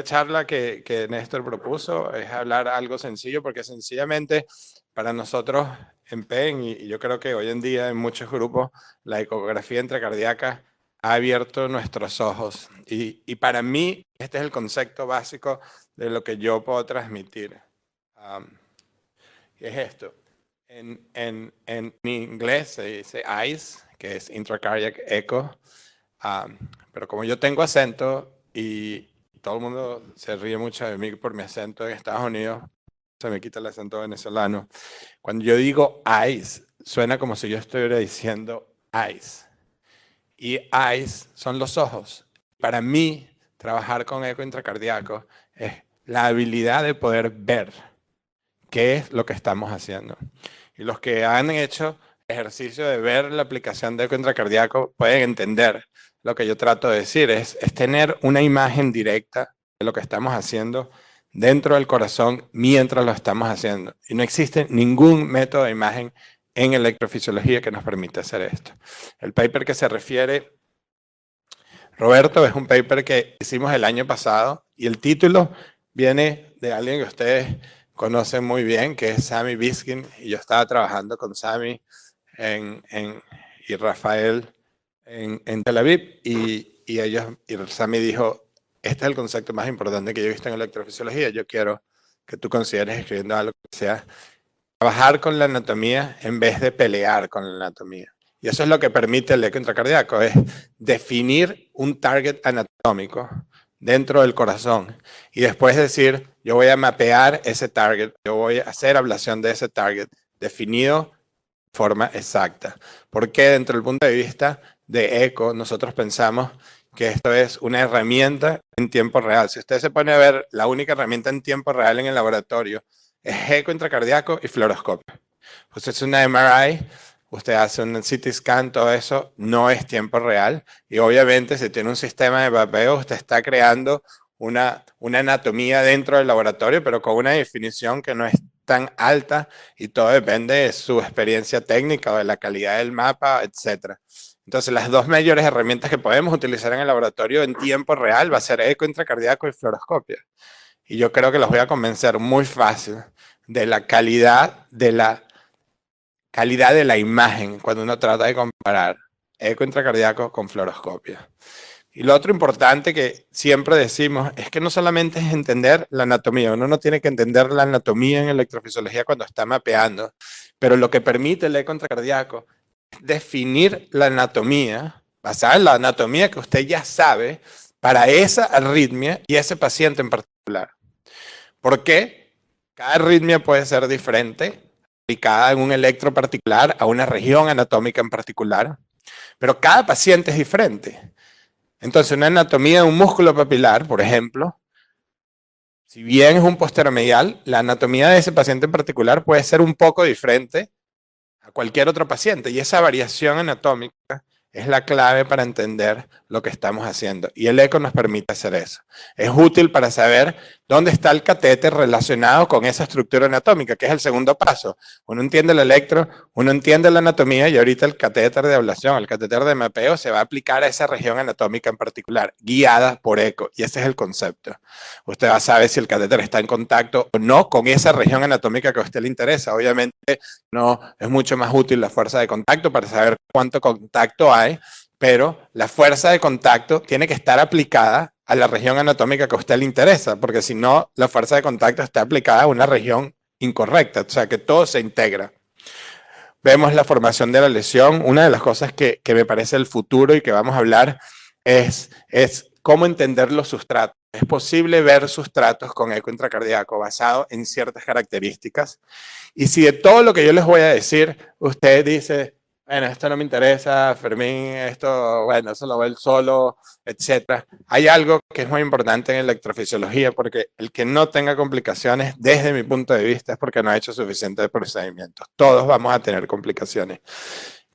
primera charla que Néstor propuso es hablar algo sencillo, porque sencillamente para nosotros en PEN, y yo creo que hoy en día en muchos grupos, la ecografía intracardíaca ha abierto nuestros ojos. Y para mí este es el concepto básico de lo que yo puedo transmitir. ¿Qué es esto? En inglés se dice ICE, que es Intracardiac Echo. Pero como yo tengo acento y todo el mundo se ríe mucho de mí por mi acento en Estados Unidos, se me quita el acento venezolano. Cuando yo digo eyes, suena como si yo estuviera diciendo eyes. Y eyes son los ojos. Para mí, trabajar con eco intracardíaco es la habilidad de poder ver qué es lo que estamos haciendo. Y los que han hecho ejercicio de ver la aplicación de eco intracardíaco pueden entender lo que yo trato de decir. Es tener una imagen directa de lo que estamos haciendo dentro del corazón mientras lo estamos haciendo. Y no existe ningún método de imagen en electrofisiología que nos permita hacer esto. El paper que se refiere Roberto es un paper que hicimos el año pasado y el título viene de alguien que ustedes conocen muy bien, que es Sami Biskin, y yo estaba trabajando con Sami y Rafael en Tel Aviv, y Sami dijo, este es el concepto más importante que yo he visto en electrofisiología, yo quiero que tú consideres escribiendo algo que sea trabajar con la anatomía en vez de pelear con la anatomía. Y eso es lo que permite el eco intracardíaco, es definir un target anatómico dentro del corazón y después decir, yo voy a mapear ese target, yo voy a hacer ablación de ese target definido de forma exacta. Porque dentro del punto de vista de eco, nosotros pensamos que esto es una herramienta en tiempo real. Si usted se pone a ver, la única herramienta en tiempo real en el laboratorio es eco intracardíaco y fluoroscopio. Pues es una MRI, usted hace un CT scan, todo eso no es tiempo real. Y obviamente si tiene un sistema de mapeo, usted está creando una anatomía dentro del laboratorio, pero con una definición que no es tan alta y todo depende de su experiencia técnica o de la calidad del mapa, etc. Entonces las dos mayores herramientas que podemos utilizar en el laboratorio en tiempo real va a ser eco intracardíaco y fluoroscopio. Y yo creo que los voy a convencer muy fácil de la calidad de la imagen cuando uno trata de comparar eco intracardíaco con fluoroscopio. Y lo otro importante que siempre decimos es que no solamente es entender la anatomía, uno no tiene que entender la anatomía en electrofisiología cuando está mapeando, pero lo que permite el eco intracardíaco es definir la anatomía, basada en la anatomía que usted ya sabe, para esa arritmia y ese paciente en particular. ¿Por qué? Cada arritmia puede ser diferente, aplicada en un electro particular, a una región anatómica en particular, pero cada paciente es diferente. Entonces, una anatomía de un músculo papilar, por ejemplo, si bien es un posteromedial, la anatomía de ese paciente en particular puede ser un poco diferente a cualquier otro paciente, y esa variación anatómica es la clave para entender lo que estamos haciendo. Y el eco nos permite hacer eso. Es útil para saber dónde está el catéter relacionado con esa estructura anatómica, que es el segundo paso. Uno entiende el electro, uno entiende la anatomía y ahorita el catéter de ablación, el catéter de mapeo se va a aplicar a esa región anatómica en particular, guiada por eco. Y ese es el concepto. Usted va a saber si el catéter está en contacto o no con esa región anatómica que a usted le interesa. Obviamente no es mucho más útil la fuerza de contacto para saber cuánto contacto hay, pero la fuerza de contacto tiene que estar aplicada a la región anatómica que a usted le interesa, porque si no, la fuerza de contacto está aplicada a una región incorrecta, o sea que todo se integra. Vemos la formación de la lesión. Una de las cosas que me parece el futuro y que vamos a hablar es cómo entender los sustratos. Es posible ver sustratos con eco intracardíaco basado en ciertas características. Y si de todo lo que yo les voy a decir, usted dice, bueno, esto no me interesa, Fermín, esto, bueno, eso lo ve él solo, etc. Hay algo que es muy importante en electrofisiología, porque el que no tenga complicaciones, desde mi punto de vista, es porque no ha hecho suficientes procedimientos. Todos vamos a tener complicaciones.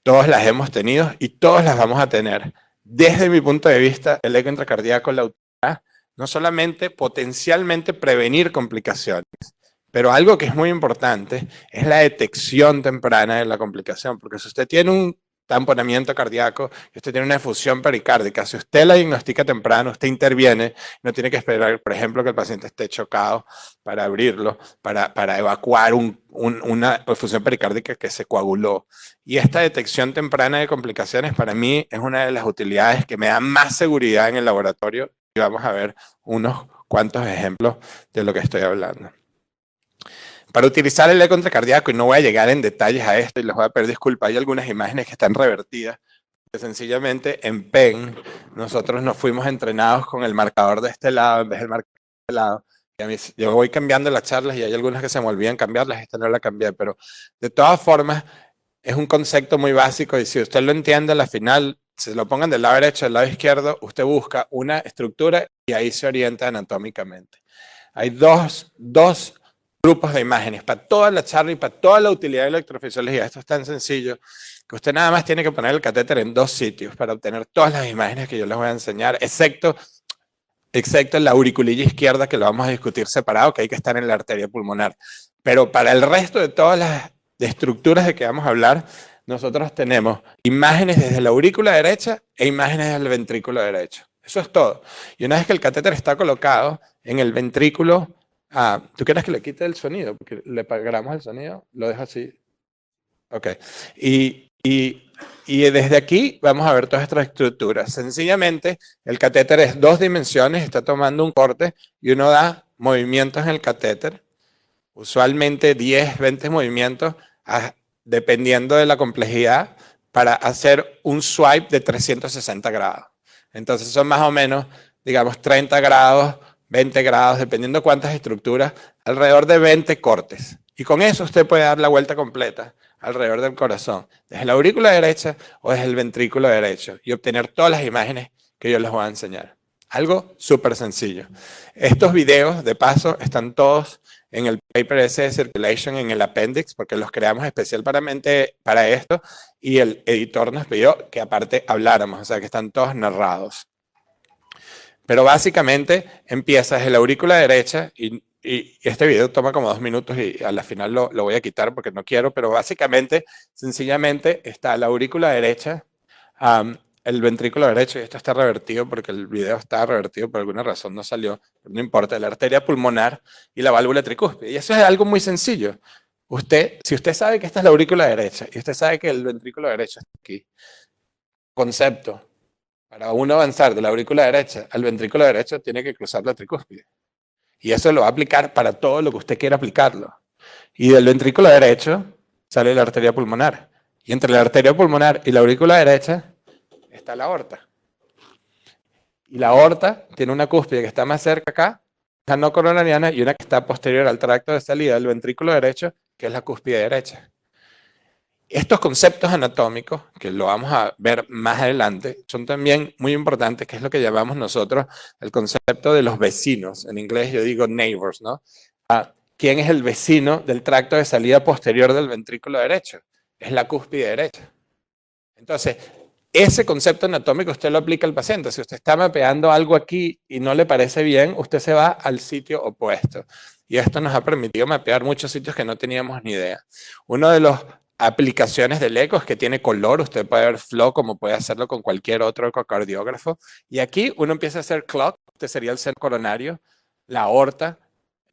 Todos las hemos tenido y todos las vamos a tener. Desde mi punto de vista, el eco intracardíaco, la utilidad, no solamente potencialmente prevenir complicaciones, pero algo que es muy importante es la detección temprana de la complicación, porque si usted tiene un tamponamiento cardíaco y usted tiene una efusión pericárdica, si usted la diagnostica temprano, usted interviene, no tiene que esperar, por ejemplo, que el paciente esté chocado para abrirlo, para evacuar una efusión pericárdica que se coaguló. Y esta detección temprana de complicaciones para mí es una de las utilidades que me da más seguridad en el laboratorio y vamos a ver unos cuantos ejemplos de lo que estoy hablando. Para utilizar el eco intracardíaco, y no voy a llegar en detalles a esto y les voy a pedir disculpas, hay algunas imágenes que están revertidas, que sencillamente en PEN nosotros nos fuimos entrenados con el marcador de este lado en vez del marcador de este lado. Y a mí, yo voy cambiando las charlas y hay algunas que se me olvidan cambiarlas, esta no la cambié, pero de todas formas es un concepto muy básico y si usted lo entiende, al final, se lo pongan del lado derecho, del lado izquierdo, usted busca una estructura y ahí se orienta anatómicamente. Hay dos grupos de imágenes para toda la charla y para toda la utilidad de la electrofisiología. Esto es tan sencillo que usted nada más tiene que poner el catéter en 2 sitios para obtener todas las imágenes que yo les voy a enseñar, excepto en la auriculilla izquierda, que lo vamos a discutir separado, que hay que estar en la arteria pulmonar. Pero para el resto de todas las estructuras de que vamos a hablar, nosotros tenemos imágenes desde la aurícula derecha e imágenes desde el ventrículo derecho. Eso es todo. Y una vez que el catéter está colocado en el ventrículo, ¿tú quieres que le quite el sonido? Porque le pagamos el sonido, lo dejo así. Ok. Y desde aquí vamos a ver todas estas estructuras. Sencillamente, el catéter es 2 dimensiones, está tomando un corte y uno da movimientos en el catéter. Usualmente 10, 20 movimientos, dependiendo de la complejidad, para hacer un swipe de 360 grados. Entonces son más o menos, digamos, 30 grados, 20 grados, dependiendo cuántas estructuras, alrededor de 20 cortes. Y con eso usted puede dar la vuelta completa alrededor del corazón, desde la aurícula derecha o desde el ventrículo derecho, y obtener todas las imágenes que yo les voy a enseñar. Algo súper sencillo. Estos videos, de paso, están todos en el paper ese de Circulation, en el appendix, porque los creamos especialmente para esto, y el editor nos pidió que aparte habláramos, o sea que están todos narrados. Pero básicamente empieza desde la aurícula derecha y este video toma como 2 minutos y a la final lo voy a quitar porque no quiero, pero básicamente, sencillamente está la aurícula derecha, el ventrículo derecho, y esto está revertido porque el video está revertido por alguna razón, no salió, pero no importa, la arteria pulmonar y la válvula tricúspide. Y eso es algo muy sencillo. Si usted sabe que esta es la aurícula derecha y usted sabe que el ventrículo derecho está aquí, concepto. Para uno avanzar de la aurícula derecha al ventrículo derecho, tiene que cruzar la tricúspide. Y eso lo va a aplicar para todo lo que usted quiera aplicarlo. Y del ventrículo derecho sale la arteria pulmonar. Y entre la arteria pulmonar y la aurícula derecha está la aorta. Y la aorta tiene una cúspide que está más cerca acá, la no coronariana, y una que está posterior al tracto de salida del ventrículo derecho, que es la cúspide derecha. Estos conceptos anatómicos, que lo vamos a ver más adelante, son también muy importantes, que es lo que llamamos nosotros el concepto de los vecinos. En inglés yo digo neighbors, ¿no? ¿Quién es el vecino del tracto de salida posterior del ventrículo derecho? Es la cúspide derecha. Entonces, ese concepto anatómico usted lo aplica al paciente. Si usted está mapeando algo aquí y no le parece bien, usted se va al sitio opuesto. Y esto nos ha permitido mapear muchos sitios que no teníamos ni idea. Uno de los aplicaciones del eco es que tiene color, usted puede ver flow como puede hacerlo con cualquier otro ecocardiógrafo. Y aquí uno empieza a hacer clot, este sería el seno coronario, la aorta,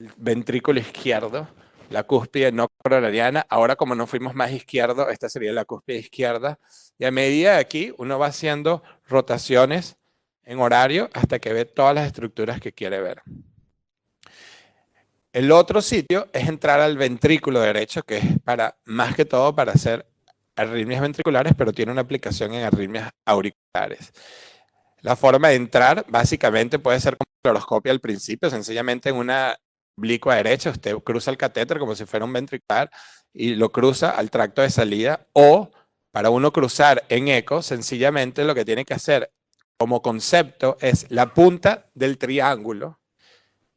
el ventrículo izquierdo, la cúspide no coronariana. Ahora como no fuimos más izquierdo, esta sería la cúspide izquierda. Y a medida de aquí uno va haciendo rotaciones en horario hasta que ve todas las estructuras que quiere ver. El otro sitio es entrar al ventrículo derecho, que es más que todo para hacer arritmias ventriculares, pero tiene una aplicación en arritmias auriculares. La forma de entrar básicamente puede ser como fluoroscopia al principio, sencillamente en una oblicua derecha, usted cruza el catéter como si fuera un ventricular y lo cruza al tracto de salida, o para uno cruzar en eco, sencillamente lo que tiene que hacer como concepto es la punta del triángulo,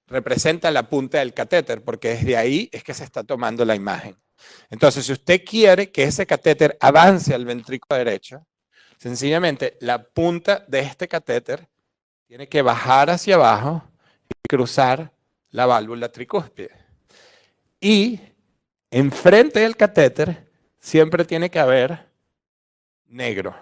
representa la punta del catéter, porque desde ahí es que se está tomando la imagen. Entonces, si usted quiere que ese catéter avance al ventrículo derecho, sencillamente la punta de este catéter tiene que bajar hacia abajo y cruzar la válvula tricúspide. Y enfrente del catéter siempre tiene que haber negro.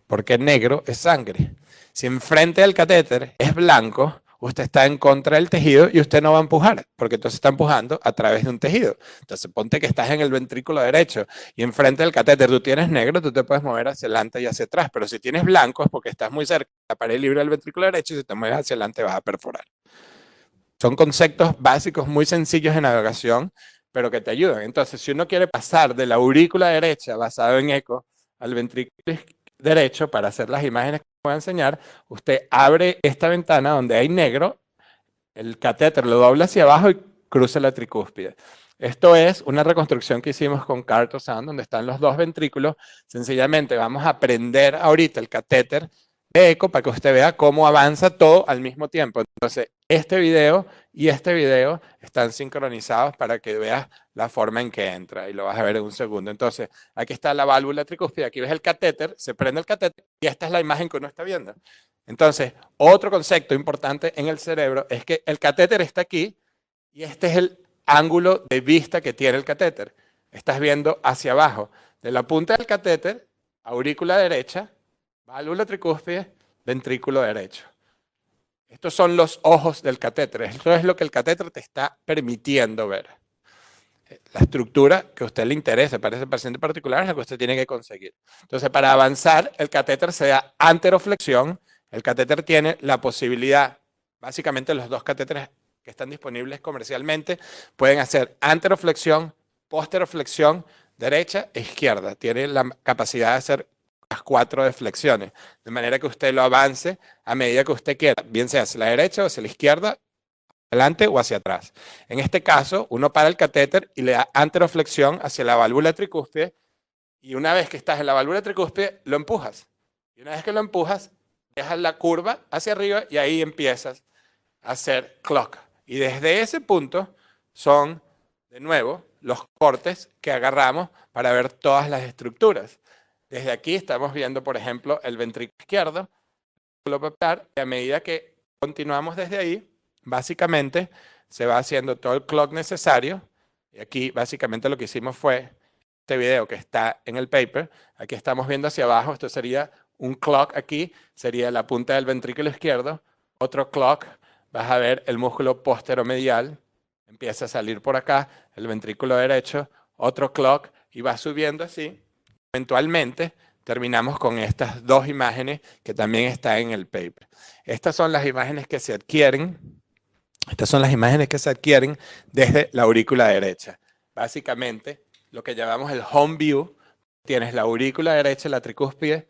Porque negro es sangre. Si enfrente del catéter es blanco, usted está en contra del tejido y usted no va a empujar, porque entonces está empujando a través de un tejido. Entonces ponte que estás en el ventrículo derecho y enfrente del catéter tú tienes negro, tú te puedes mover hacia adelante y hacia atrás, pero si tienes blanco es porque estás muy cerca de la pared libre del ventrículo derecho y si te mueves hacia adelante vas a perforar. Son conceptos básicos muy sencillos de navegación, pero que te ayudan. Entonces, si uno quiere pasar de la aurícula derecha, basado en eco, al ventrículo derecho para hacer las imágenes que voy a enseñar, usted abre esta ventana donde hay negro, el catéter lo dobla hacia abajo y cruza la tricúspide. Esto es una reconstrucción que hicimos con Cartosound, donde están los dos ventrículos. Sencillamente vamos a prender ahorita el catéter de eco para que usted vea cómo avanza todo al mismo tiempo. Entonces, este video y este video están sincronizados para que veas la forma en que entra y lo vas a ver en un segundo. Entonces, aquí está la válvula tricúspide, aquí ves el catéter, se prende el catéter y esta es la imagen que uno está viendo. Entonces, otro concepto importante en el cerebro es que el catéter está aquí y este es el ángulo de vista que tiene el catéter. Estás viendo hacia abajo. De la punta del catéter, aurícula derecha, válvula tricúspide, ventrículo derecho. Estos son los ojos del catéter. Esto es lo que el catéter te está permitiendo ver. La estructura que a usted le interese para ese paciente particular es la que usted tiene que conseguir. Entonces, para avanzar, el catéter se da anteroflexión. El catéter tiene la posibilidad, básicamente los dos catéteres que están disponibles comercialmente, pueden hacer anteroflexión, posteroflexión, derecha e izquierda. Tiene la capacidad de hacer las 4 deflexiones, de manera que usted lo avance a medida que usted quiera, bien sea hacia la derecha o hacia la izquierda, adelante o hacia atrás. En este caso, uno para el catéter y le da anteroflexión hacia la válvula tricúspide y una vez que estás en la válvula tricúspide, lo empujas. Y una vez que lo empujas, dejas la curva hacia arriba y ahí empiezas a hacer clock. Y desde ese punto son, de nuevo, los cortes que agarramos para ver todas las estructuras. Desde aquí estamos viendo, por ejemplo, el ventrículo izquierdo, y a medida que continuamos desde ahí, básicamente se va haciendo todo el clock necesario. Y aquí básicamente lo que hicimos fue este video que está en el paper. Aquí estamos viendo hacia abajo, esto sería un clock aquí, sería la punta del ventrículo izquierdo. Otro clock, vas a ver el músculo posteromedial, empieza a salir por acá, el ventrículo derecho, otro clock y va subiendo así. Eventualmente terminamos con estas dos imágenes que también están en el paper. Estas son las imágenes que se adquieren. Estas son las imágenes que se adquieren desde la aurícula derecha. Básicamente, lo que llamamos el home view, tienes la aurícula derecha, la tricúspide,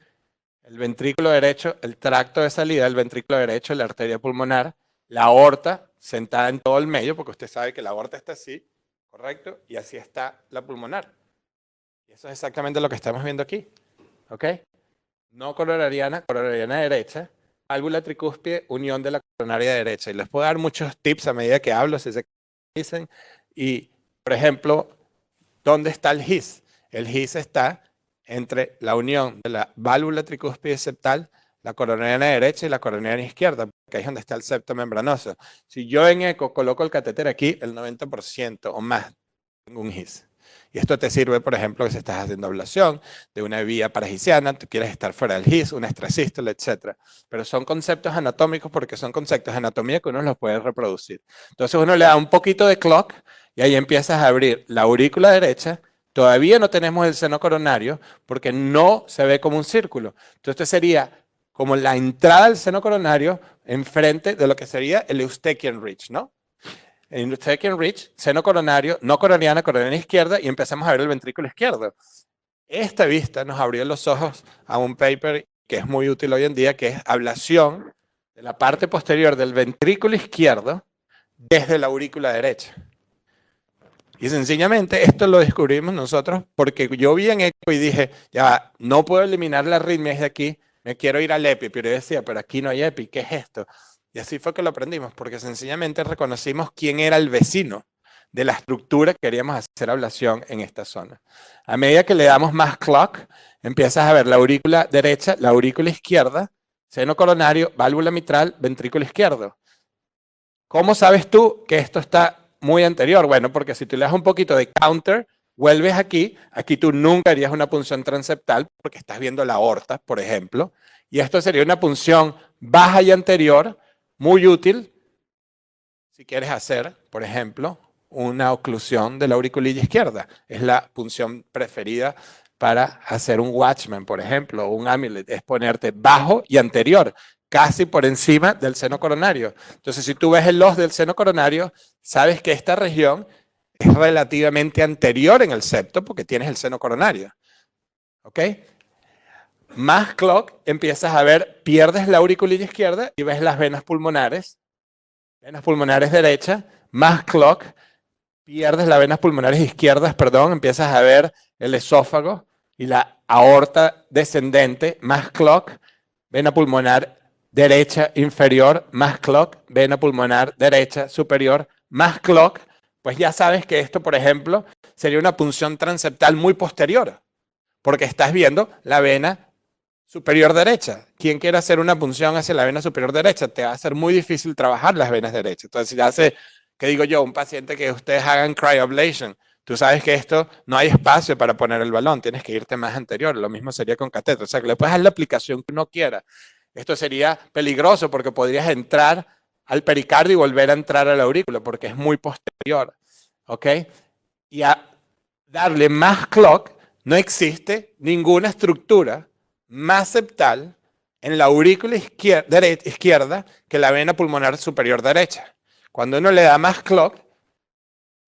el ventrículo derecho, el tracto de salida del ventrículo derecho, la arteria pulmonar, la aorta sentada en todo el medio, porque usted sabe que la aorta está así, ¿correcto? Y así está la pulmonar. Y eso es exactamente lo que estamos viendo aquí, ¿ok? No coronariana, coronariana derecha, válvula tricúspide, unión de la coronaria derecha. Y les puedo dar muchos tips a medida que hablo, si se dicen. Y, por ejemplo, ¿dónde está el HIS? El HIS está entre la unión de la válvula tricúspide septal, la coronariana derecha y la coronariana izquierda, porque ahí es donde está el septo membranoso. Si yo en eco coloco el catéter aquí, el 90% o más tengo un HIS. Y esto te sirve, por ejemplo, que si estás haciendo ablación de una vía paragisiana, tú quieres estar fuera del HIS, una extrasístole, etc. Pero son conceptos anatómicos porque son conceptos de anatomía que uno los puede reproducir. Entonces uno le da un poquito de clock y ahí empiezas a abrir la aurícula derecha. Todavía no tenemos el seno coronario porque no se ve como un círculo. Entonces sería como la entrada del seno coronario enfrente de lo que sería el Eustachian Ridge, ¿no? En Eustachian Ridge, seno coronario, no coronariana, coronariana izquierda, y empezamos a ver el ventrículo izquierdo. Esta vista nos abrió los ojos a un paper que es muy útil hoy en día, que es ablación de la parte posterior del ventrículo izquierdo desde la aurícula derecha. Y sencillamente esto lo descubrimos nosotros porque yo vi en eco y dije, ya, no puedo eliminar la arritmia desde aquí, me quiero ir al EPI, pero yo decía, pero aquí no hay EPI, ¿qué es esto? Y así fue que lo aprendimos, porque sencillamente reconocimos quién era el vecino de la estructura que queríamos hacer ablación en esta zona. A medida que le damos más clock, empiezas a ver la aurícula derecha, la aurícula izquierda, seno coronario, válvula mitral, ventrículo izquierdo. ¿Cómo sabes tú que esto está muy anterior? Bueno, porque si tú le das un poquito de counter, vuelves aquí, aquí tú nunca harías una punción transeptal porque estás viendo la aorta, por ejemplo, y esto sería una punción baja y anterior, muy útil si quieres hacer, por ejemplo, una oclusión de la auriculilla izquierda. Es la punción preferida para hacer un Watchman, por ejemplo, o un Amulet, es ponerte bajo y anterior, casi por encima del seno coronario. Entonces, si tú ves el os del seno coronario, sabes que esta región es relativamente anterior en el septo porque tienes el seno coronario. ¿Ok? Más clock, empiezas a ver, pierdes la auriculilla izquierda y ves las venas pulmonares derechas, más clock, pierdes las venas pulmonares izquierdas, perdón, empiezas a ver el esófago y la aorta descendente, más clock, vena pulmonar derecha inferior, más clock, vena pulmonar derecha superior, más clock, pues ya sabes que esto, por ejemplo, sería una punción transeptal muy posterior, porque estás viendo la vena superior derecha. ¿Quién quiere hacer una punción hacia la vena superior derecha? Te va a ser muy difícil trabajar las venas derechas. Entonces, si hace, ¿qué digo yo? Un paciente que ustedes hagan cryoablation, tú sabes que esto no hay espacio para poner el balón, tienes que irte más anterior. Lo mismo sería con catéter. O sea, que le puedes dar la aplicación que uno quiera. Esto sería peligroso porque podrías entrar al pericardio y volver a entrar a la aurícula porque es muy posterior. ¿Ok? Y a darle más clock, no existe ninguna estructura más septal en la aurícula izquierda que la vena pulmonar superior derecha. Cuando uno le da más clock,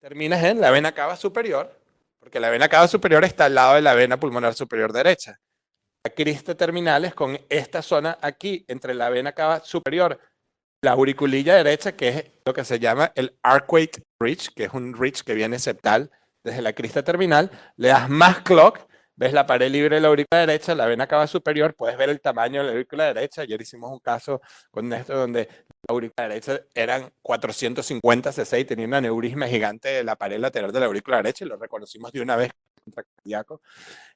terminas en la vena cava superior, porque la vena cava superior está al lado de la vena pulmonar superior derecha. La crista terminal es con esta zona aquí, entre la vena cava superior, la auriculilla derecha, que es lo que se llama el arcuate ridge, que es un ridge que viene septal desde la crista terminal, le das más clock, ves la pared libre de la aurícula derecha, la vena cava superior, puedes ver el tamaño de la aurícula derecha. Ayer hicimos un caso con esto donde la aurícula derecha eran 450 cc y tenía un aneurisma gigante de la pared lateral de la aurícula derecha y lo reconocimos de una vez contra cardíaco.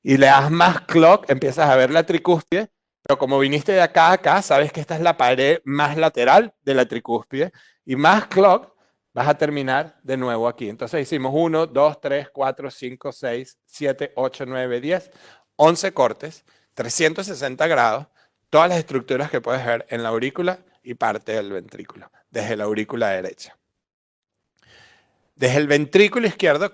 Y le das más clock, empiezas a ver la tricúspide, pero como viniste de acá a acá, sabes que esta es la pared más lateral de la tricúspide y más clock, vas a terminar de nuevo aquí. Entonces hicimos 1, 2, 3, 4, 5, 6, 7, 8, 9, 10, 11 cortes, 360 grados, todas las estructuras que puedes ver en la aurícula y parte del ventrículo, desde la aurícula derecha. Desde el ventrículo izquierdo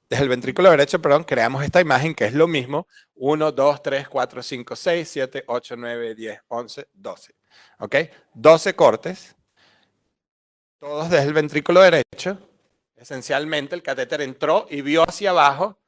desde el ventrículo derecho, perdón, creamos esta imagen que es lo mismo. 1, 2, 3, 4, 5, 6, 7, 8, 9, 10, 11, 12. ¿Ok? 12 cortes, todos desde el ventrículo derecho. Esencialmente el catéter entró y vio hacia abajo.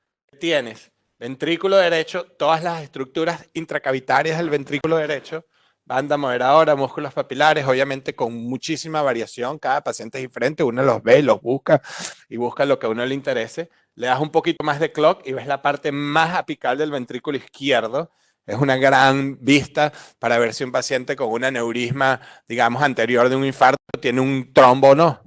Tienes ventrículo derecho, todas las estructuras intracavitarias del ventrículo derecho, banda moderadora, músculos papilares, obviamente con muchísima variación, cada paciente es diferente, uno los ve, los busca y busca lo que a uno le interese. Le das un poquito más de clock y ves la parte más apical del ventrículo izquierdo. Es una gran vista para ver si un paciente con un aneurisma, digamos, anterior de un infarto tiene un trombo o no.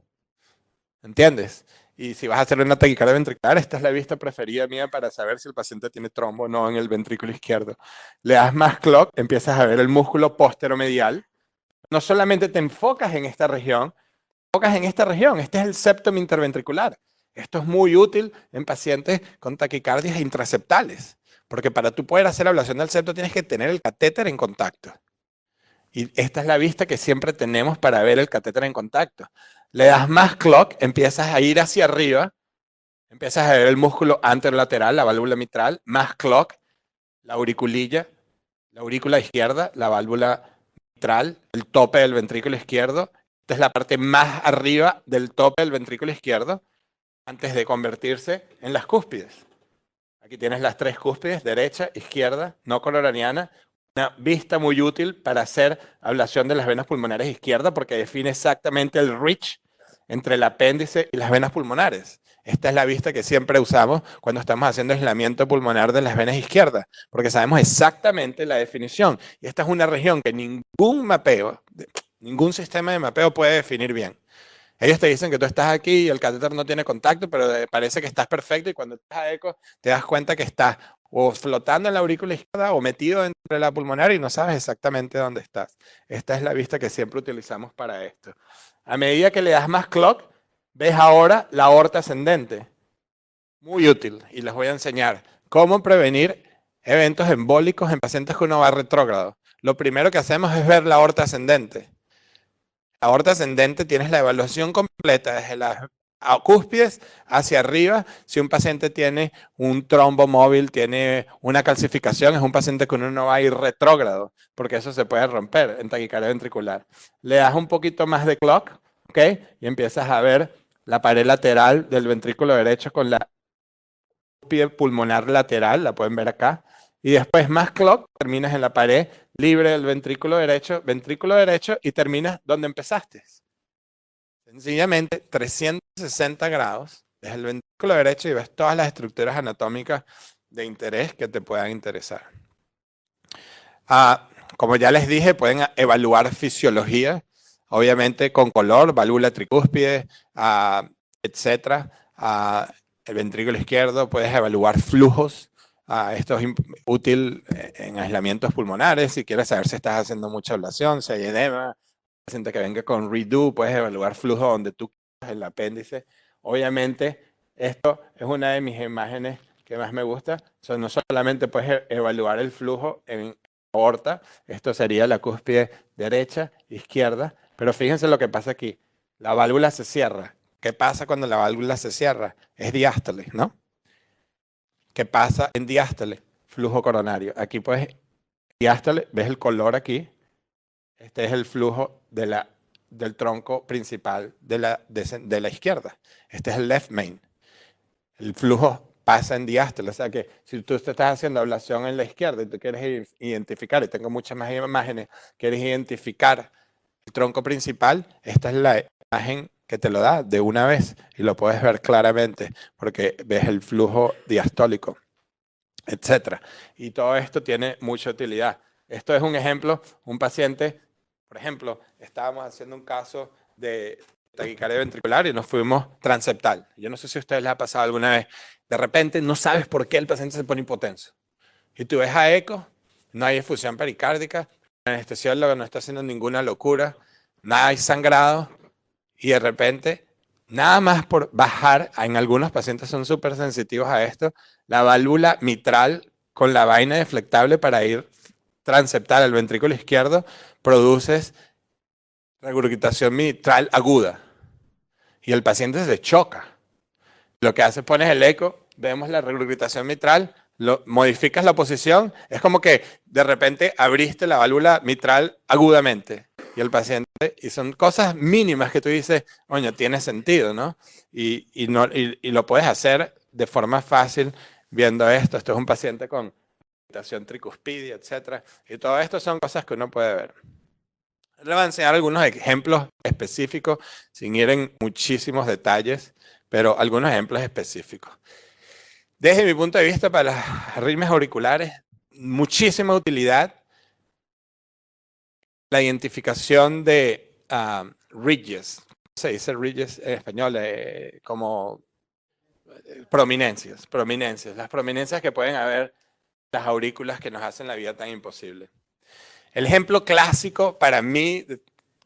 ¿Entiendes? Y si vas a hacer una taquicardia ventricular, esta es la vista preferida mía para saber si el paciente tiene trombo o no en el ventrículo izquierdo. Le das más clock, empiezas a ver el músculo posteromedial. No solamente te enfocas en esta región, este es el septum interventricular. Esto es muy útil en pacientes con taquicardias intraseptales, porque para tú poder hacer ablación del septo tienes que tener el catéter en contacto. Y esta es la vista que siempre tenemos para ver el catéter en contacto. Le das más clock, empiezas a ir hacia arriba, empiezas a ver el músculo anterolateral, la válvula mitral, más clock, la auriculilla, la aurícula izquierda, la válvula mitral, el tope del ventrículo izquierdo. Esta es la parte más arriba del tope del ventrículo izquierdo antes de convertirse en las cúspides. Aquí tienes las tres cúspides, derecha, izquierda, no coronariana. Una vista muy útil para hacer ablación de las venas pulmonares izquierdas porque define exactamente el ridge entre el apéndice y las venas pulmonares. Esta es la vista que siempre usamos cuando estamos haciendo aislamiento pulmonar de las venas izquierdas, porque sabemos exactamente la definición. Y esta es una región que ningún mapeo, ningún sistema de mapeo puede definir bien. Ellos te dicen que tú estás aquí y el catéter no tiene contacto, pero parece que estás perfecto y cuando estás a eco te das cuenta que estás o flotando en la aurícula izquierda o metido dentro de la pulmonar y no sabes exactamente dónde estás. Esta es la vista que siempre utilizamos para esto. A medida que le das más clock, ves ahora la aorta ascendente. muy útil y les voy a enseñar cómo prevenir eventos embólicos en pacientes que uno va retrógrado. Lo primero que hacemos es ver la aorta ascendente. La aorta ascendente tienes la evaluación completa desde las cúspides hacia arriba. Si un paciente tiene un trombo móvil, tiene una calcificación, es un paciente que uno no va a ir retrógrado, porque eso se puede romper en taquicardia ventricular. Le das un poquito más de clock, ¿ok? Y empiezas a ver la pared lateral del ventrículo derecho con la cúspide pulmonar lateral, la pueden ver acá. Y después más clock, terminas en la pared libre del ventrículo derecho y terminas donde empezaste. Sencillamente 360 grados desde el ventrículo derecho y ves todas las estructuras anatómicas de interés que te puedan interesar. Como ya les dije, pueden evaluar fisiología, obviamente con color, válvula tricúspide, etc. El ventrículo izquierdo, puedes evaluar flujos. Esto es útil en aislamientos pulmonares, si quieres saber si estás haciendo mucha ablación, si hay edema, paciente que venga con redo, puedes evaluar flujo donde tú quieras, el apéndice. Obviamente, esto es una de mis imágenes que más me gusta. No solamente puedes evaluar el flujo en aorta, esto sería la cúspide derecha, izquierda, pero fíjense lo que pasa aquí. La válvula se cierra. ¿Qué pasa cuando la válvula se cierra? Es diástole, ¿no? ¿Qué pasa en diástole? Flujo coronario. Aquí puedes, diástole, ves el color aquí. Este es el flujo del tronco principal de la izquierda. Este es el left main. El flujo pasa en diástole. O sea que si tú te estás haciendo ablación en la izquierda y tú quieres identificar, y tengo muchas más imágenes, quieres identificar el tronco principal, esta es la imagen que te lo da de una vez y lo puedes ver claramente porque ves el flujo diastólico, etc. Y todo esto tiene mucha utilidad. Esto es un ejemplo, un paciente, por ejemplo, estábamos haciendo un caso de taquicardia ventricular y nos fuimos transeptal. Yo no sé si a ustedes les ha pasado alguna vez. De repente no sabes por qué el paciente se pone hipotenso. Y tú ves a eco, no hay efusión pericárdica, el anestesiólogo no está haciendo ninguna locura, nada hay sangrado y de repente, nada más por bajar, en algunos pacientes son súper sensitivos a esto, la válvula mitral con la vaina deflectable para ir transeptal al ventrículo izquierdo, produces regurgitación mitral aguda y el paciente se choca. Lo que hace, pones el eco, vemos la regurgitación mitral, modificas la posición, es como que de repente abriste la válvula mitral agudamente y el paciente, y son cosas mínimas que tú dices, oye, tiene sentido, ¿no? Y lo puedes hacer de forma fácil viendo esto. Esto es un paciente con regurgitación tricuspidia, etc. Y todo esto son cosas que uno puede ver. Le voy a enseñar algunos ejemplos específicos, sin ir en muchísimos detalles, pero algunos ejemplos específicos. Desde mi punto de vista, para las arritmias auriculares, muchísima utilidad la identificación de ridges. Se dice ridges en español como prominencias. Las prominencias que pueden haber las aurículas que nos hacen la vida tan imposible. El ejemplo clásico para mí,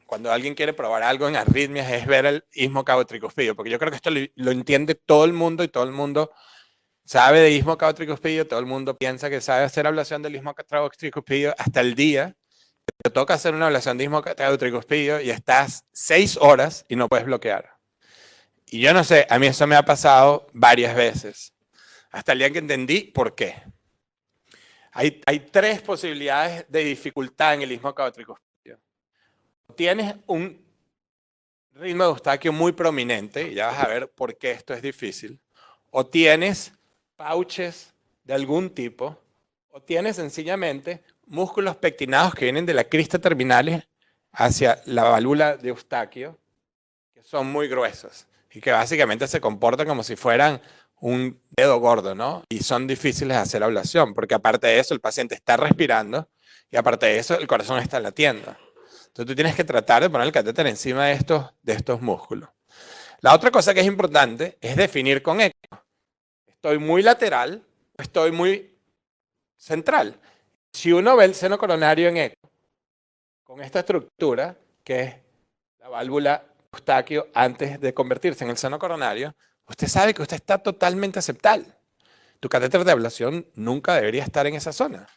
cuando alguien quiere probar algo en arritmias, es ver el istmo cabo-tricuspidio, porque yo creo que esto lo entiende todo el mundo y todo el mundo sabe de istmo cabo-tricuspidio, todo el mundo piensa que sabe hacer ablación del istmo cabo-tricuspidio hasta el día que te toca hacer una ablación de istmo cabo-tricuspidio y estás 6 horas y no puedes bloquear. Y yo no sé, a mí eso me ha pasado varias veces, hasta el día que entendí por qué. Hay 3 posibilidades de dificultad en el istmo cabo-tricuspidio. Tienes un ritmo de eustaquio muy prominente, y ya vas a ver por qué esto es difícil, o tienes pouches de algún tipo, o tienes sencillamente músculos pectinados que vienen de la crista terminales hacia la válvula de eustaquio, que son muy gruesos y que básicamente se comportan como si fueran un dedo gordo, ¿no? Y son difíciles de hacer ablación, porque aparte de eso el paciente está respirando y aparte de eso el corazón está latiendo. Entonces tú tienes que tratar de poner el catéter encima de estos músculos. La otra cosa que es importante es definir con eco. ¿Estoy muy lateral o estoy muy central? Si uno ve el seno coronario en eco, con esta estructura, que es la válvula eustaquio antes de convertirse en el seno coronario, usted sabe que usted está totalmente septal. Tu catéter de ablación nunca debería estar en esa zona.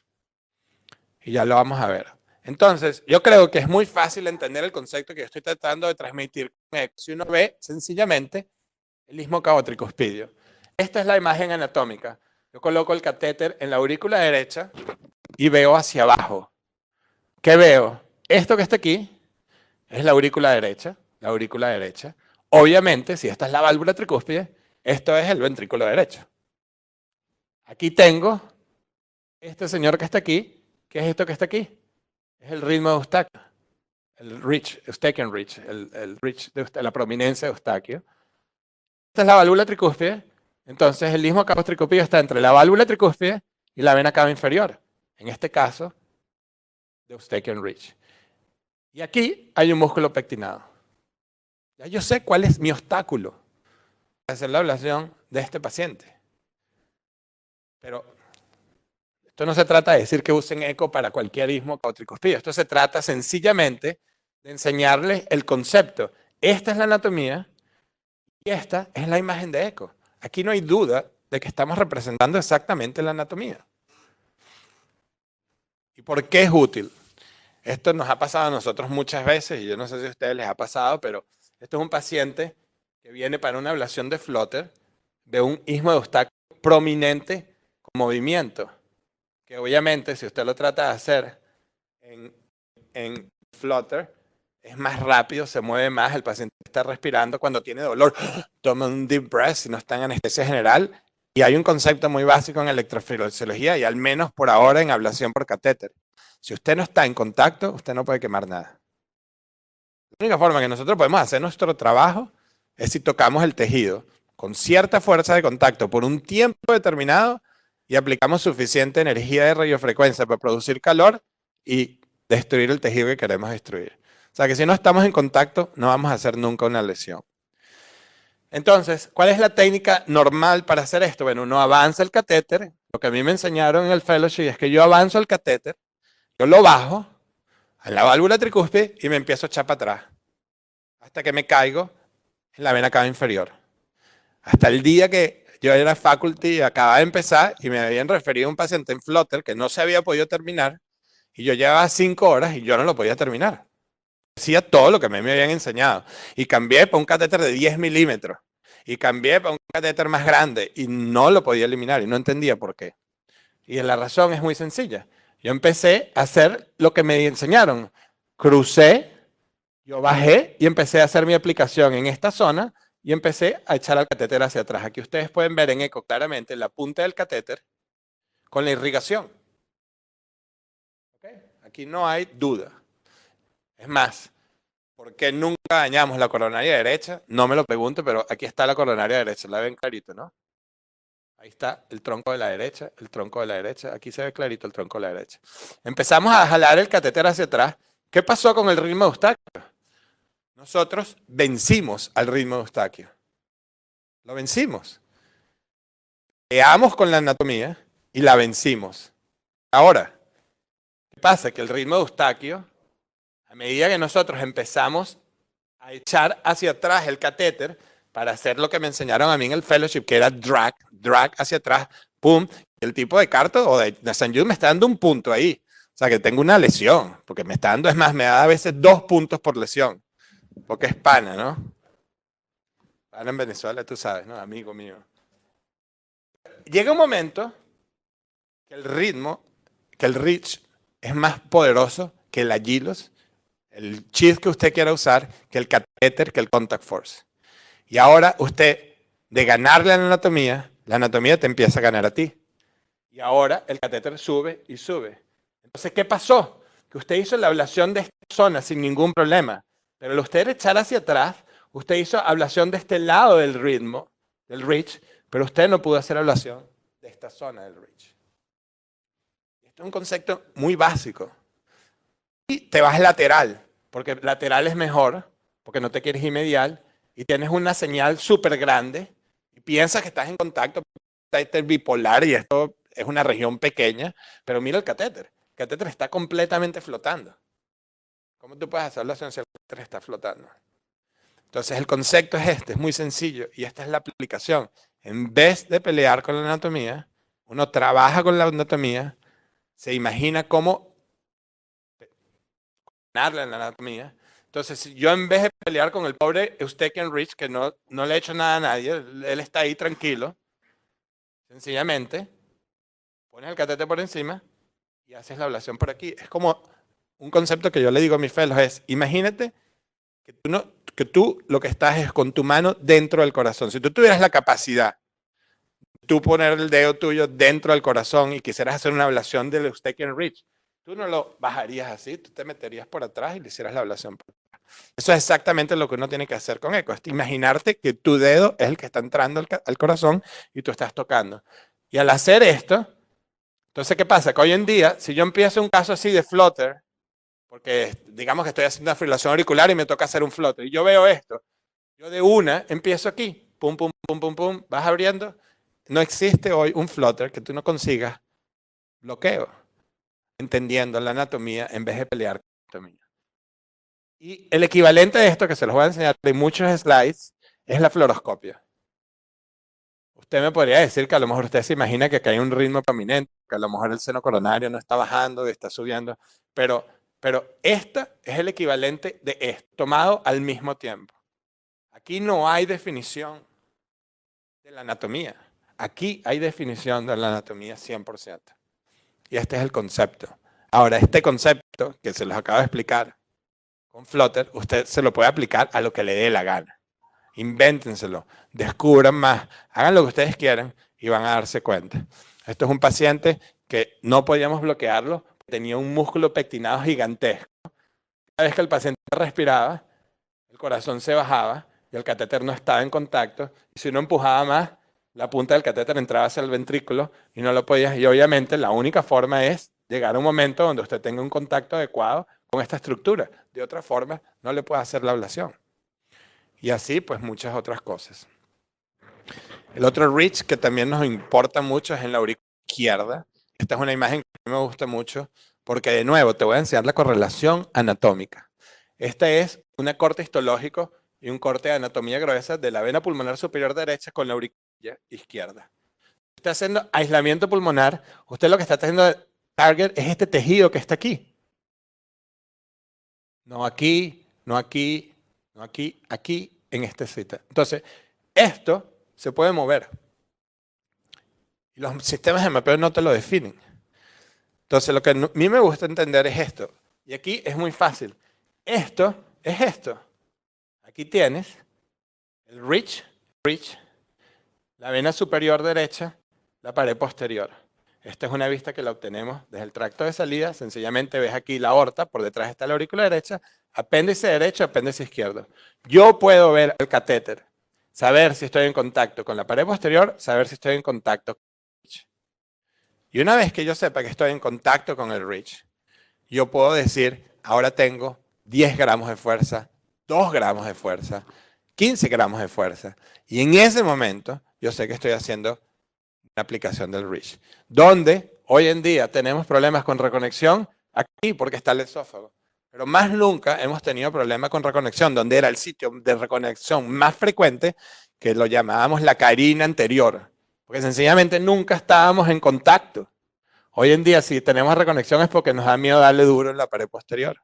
Y ya lo vamos a ver. Entonces, yo creo que es muy fácil entender el concepto que yo estoy tratando de transmitir con eco. Si uno ve sencillamente el istmo cabotricuspidio. Esta es la imagen anatómica. Yo coloco el catéter en la aurícula derecha y veo hacia abajo. ¿Qué veo? Esto que está aquí es la aurícula derecha. La aurícula derecha. Obviamente, si esta es la válvula tricúspide, esto es el ventrículo derecho. Aquí tengo este señor que está aquí. ¿Qué es esto que está aquí? Es el ritmo de Eustaquio. El Rich, Eustachian Rich, el Rich de la prominencia de Eustaquio. Esta es la válvula tricúspide. Entonces, el istmo cabotricuspidio está entre la válvula tricúspide y la vena cava inferior. En este caso, de Eustachian Rich. Y aquí hay un músculo pectinado. Ya yo sé cuál es mi obstáculo para hacer la ablación de este paciente. Pero esto no se trata de decir que usen eco para cualquier istmo cabotricuspidio. Esto se trata sencillamente de enseñarles el concepto. Esta es la anatomía y esta es la imagen de eco. Aquí no hay duda de que estamos representando exactamente la anatomía. ¿Y por qué es útil? Esto nos ha pasado a nosotros muchas veces, y yo no sé si a ustedes les ha pasado, pero esto es un paciente que viene para una ablación de Flotter de un istmo de Eustaquio prominente con movimiento, que obviamente si usted lo trata de hacer en Flotter, es más rápido, se mueve más, el paciente está respirando cuando tiene dolor, toma un deep breath si no está en anestesia general, y hay un concepto muy básico en electrofisiología y al menos por ahora en ablación por catéter. Si usted no está en contacto, usted no puede quemar nada. La única forma que nosotros podemos hacer nuestro trabajo es si tocamos el tejido con cierta fuerza de contacto por un tiempo determinado y aplicamos suficiente energía de radiofrecuencia para producir calor y destruir el tejido que queremos destruir. O sea que si no estamos en contacto, no vamos a hacer nunca una lesión. Entonces, ¿cuál es la técnica normal para hacer esto? Bueno, uno avanza el catéter. Lo que a mí me enseñaron en el fellowship es que yo avanzo el catéter, yo lo bajo a la válvula tricúspide y me empiezo a echar para atrás hasta que me caigo en la vena cava inferior. Hasta el día que yo era faculty y acababa de empezar y me habían referido a un paciente en Flotter que no se había podido terminar y yo llevaba 5 horas y yo no lo podía terminar. Hacía todo lo que me habían enseñado y cambié para un catéter de 10 milímetros y cambié para un catéter más grande y no lo podía eliminar y no entendía por qué. Y la razón es muy sencilla. Yo empecé a hacer lo que me enseñaron. Crucé, yo bajé y empecé a hacer mi aplicación en esta zona y empecé a echar el catéter hacia atrás. Aquí ustedes pueden ver en eco claramente la punta del catéter con la irrigación. ¿Okay? Aquí no hay duda. Es más, ¿por qué nunca dañamos la coronaria derecha? No me lo pregunto, pero aquí está la coronaria derecha. La ven clarito, ¿no? Ahí está el tronco de la derecha, el tronco de la derecha. Aquí se ve clarito el tronco de la derecha. Empezamos a jalar el catéter hacia atrás. ¿Qué pasó con el ritmo de Eustaquio? Nosotros vencimos al ritmo de Eustaquio. Lo vencimos. Veamos con la anatomía y la vencimos. Ahora, ¿qué pasa? Que el ritmo de Eustaquio, a medida que nosotros empezamos a echar hacia atrás el catéter para hacer lo que me enseñaron a mí en el fellowship, que era drag hacia atrás, pum, el tipo de Carto o de St. Jude me está dando un punto ahí. O sea, que tengo una lesión, porque me está dando, es más, me da a veces 2 puntos por lesión, porque es pana, ¿no? Pana en Venezuela, tú sabes, ¿no? Amigo mío. Llega un momento que el ritmo, que el reach es más poderoso que el agilos, el cheat que usted quiera usar, que el catéter, que el contact force. Y ahora usted, de ganarle a la anatomía te empieza a ganar a ti. Y ahora el catéter sube y sube. Entonces, ¿qué pasó? Que usted hizo la ablación de esta zona sin ningún problema. Pero al usted echar hacia atrás, usted hizo ablación de este lado del ritmo, del reach, pero usted no pudo hacer ablación de esta zona del reach. Esto es un concepto muy básico. Y te vas lateral, porque lateral es mejor, porque no te quieres ir medial, y tienes una señal súper grande, y piensas que estás en contacto, catéter bipolar, y esto es una región pequeña, pero mira el catéter está completamente flotando. ¿Cómo tú puedes hacer la ablación si el catéter está flotando? Entonces el concepto es este, es muy sencillo y esta es la aplicación. En vez de pelear con la anatomía, uno trabaja con la anatomía, se imagina cómo ganarle en la anatomía. Entonces, yo en vez de pelear con el pobre Eustachian Rich, que no le ha hecho nada a nadie, él está ahí tranquilo, sencillamente, pones el catéter por encima y haces la ablación por aquí. Es como un concepto que yo le digo a mis fellows, es, imagínate que tú lo que estás es con tu mano dentro del corazón. Si tú tuvieras la capacidad de tú poner el dedo tuyo dentro del corazón y quisieras hacer una ablación del Eustachian Ridge, tú no lo bajarías así, tú te meterías por atrás y le hicieras la ablación por atrás. Eso es exactamente lo que uno tiene que hacer con eco, es imaginarte que tu dedo es el que está entrando al corazón y tú estás tocando. Y al hacer esto, entonces, ¿qué pasa? Que hoy en día, si yo empiezo un caso así de flutter, porque digamos que estoy haciendo una fibrilación auricular y me toca hacer un flutter, y yo veo esto, yo de una empiezo aquí, pum, pum, pum, pum, pum, vas abriendo. No existe hoy un flutter que tú no consigas bloqueo, entendiendo la anatomía en vez de pelear con la anatomía. Y el equivalente a esto, que se los voy a enseñar en muchos slides, es la fluoroscopia. Usted me podría decir que a lo mejor usted se imagina que acá hay un ritmo prominente, que a lo mejor el seno coronario no está bajando y está subiendo, pero esta es el equivalente de esto, tomado al mismo tiempo. Aquí no hay definición de la anatomía. Aquí hay definición de la anatomía 100%. Y este es el concepto. Ahora, este concepto que se los acabo de explicar con Flutter, usted se lo puede aplicar a lo que le dé la gana. Invéntenselo, descubran más, hagan lo que ustedes quieran y van a darse cuenta. Esto es un paciente que no podíamos bloquearlo, tenía un músculo pectinado gigantesco. Cada vez que el paciente respiraba, el corazón se bajaba y el catéter no estaba en contacto. Y si uno empujaba más, la punta del catéter entraba hacia el ventrículo y no lo podías. Y obviamente la única forma es llegar a un momento donde usted tenga un contacto adecuado con esta estructura. De otra forma, no le puede hacer la ablación. Y así, pues, muchas otras cosas. El otro reach que también nos importa mucho es en la aurícula izquierda. Esta es una imagen que me gusta mucho porque, de nuevo, te voy a enseñar la correlación anatómica. Este es un corte histológico y un corte de anatomía gruesa de la vena pulmonar superior derecha con la aurícula izquierda. Está haciendo aislamiento pulmonar. Usted lo que está haciendo target es este tejido que está aquí. No aquí, no aquí, no aquí, aquí, en este sitio. Entonces, esto se puede mover. Y los sistemas de mapeo no te lo definen. Entonces, lo que a mí me gusta entender es esto. Y aquí es muy fácil. Esto es esto. Aquí tienes el reach, la vena superior derecha, la pared posterior. Esta es una vista que la obtenemos desde el tracto de salida. Sencillamente ves aquí la aorta, por detrás está la aurícula derecha, apéndice derecho, apéndice izquierdo. Yo puedo ver el catéter, saber si estoy en contacto con la pared posterior, saber si estoy en contacto con el reach. Y una vez que yo sepa que estoy en contacto con el reach, yo puedo decir, ahora tengo 10 gramos de fuerza, 2 gramos de fuerza, 15 gramos de fuerza. Y en ese momento, yo sé que estoy haciendo una aplicación del reach. Donde hoy en día tenemos problemas con reconexión, aquí porque está el esófago. Pero más nunca hemos tenido problemas con reconexión, donde era el sitio de reconexión más frecuente, que lo llamábamos la carina anterior. Porque sencillamente nunca estábamos en contacto. Hoy en día, si tenemos reconexión es porque nos da miedo darle duro en la pared posterior.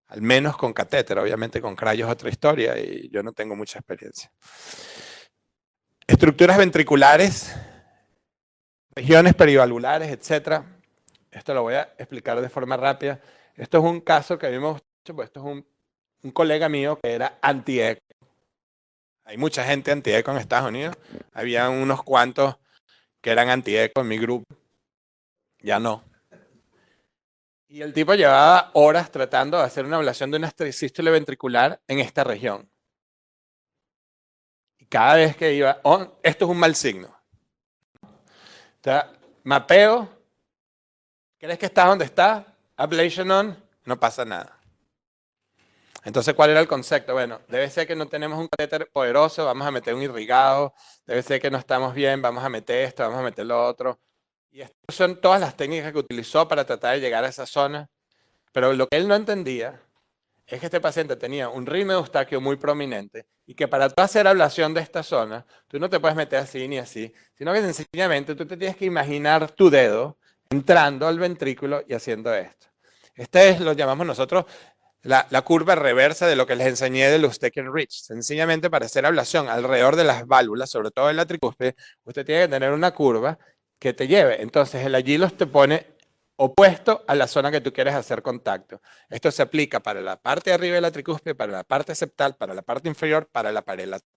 Al menos con catéter, obviamente con crayos otra historia y yo no tengo mucha experiencia. Estructuras ventriculares, regiones perivalvulares, etc. Esto lo voy a explicar de forma rápida. Esto es un caso que a mí me gusta mucho, pues esto es un colega mío que era anti-eco. Hay mucha gente anti-eco en Estados Unidos. Había unos cuantos que eran anti-eco en mi grupo. Ya no. Y el tipo llevaba horas tratando de hacer una ablación de una sístole ventricular en esta región. Y cada vez que iba, esto es un mal signo. O sea, mapeo, ¿crees que está donde está? Ablation on, no pasa nada. Entonces, ¿cuál era el concepto? Bueno, debe ser que no tenemos un catéter poderoso, vamos a meter un irrigado, debe ser que no estamos bien, vamos a meter esto, vamos a meter lo otro. Y estas son todas las técnicas que utilizó para tratar de llegar a esa zona. Pero lo que él no entendía es que este paciente tenía un ritmo de Eustaquio muy prominente y que para tú hacer ablación de esta zona, tú no te puedes meter así ni así, sino que sencillamente tú te tienes que imaginar tu dedo entrando al ventrículo y haciendo esto. Este es, lo llamamos nosotros la curva reversa de lo que les enseñé del Eustachian Ridge. Sencillamente para hacer ablación alrededor de las válvulas, sobre todo en la tricúspide, usted tiene que tener una curva que te lleve. Entonces el agilos te pone opuesto a la zona que tú quieres hacer contacto. Esto se aplica para la parte de arriba de la tricúspide, para la parte septal, para la parte inferior, para la pared lateral.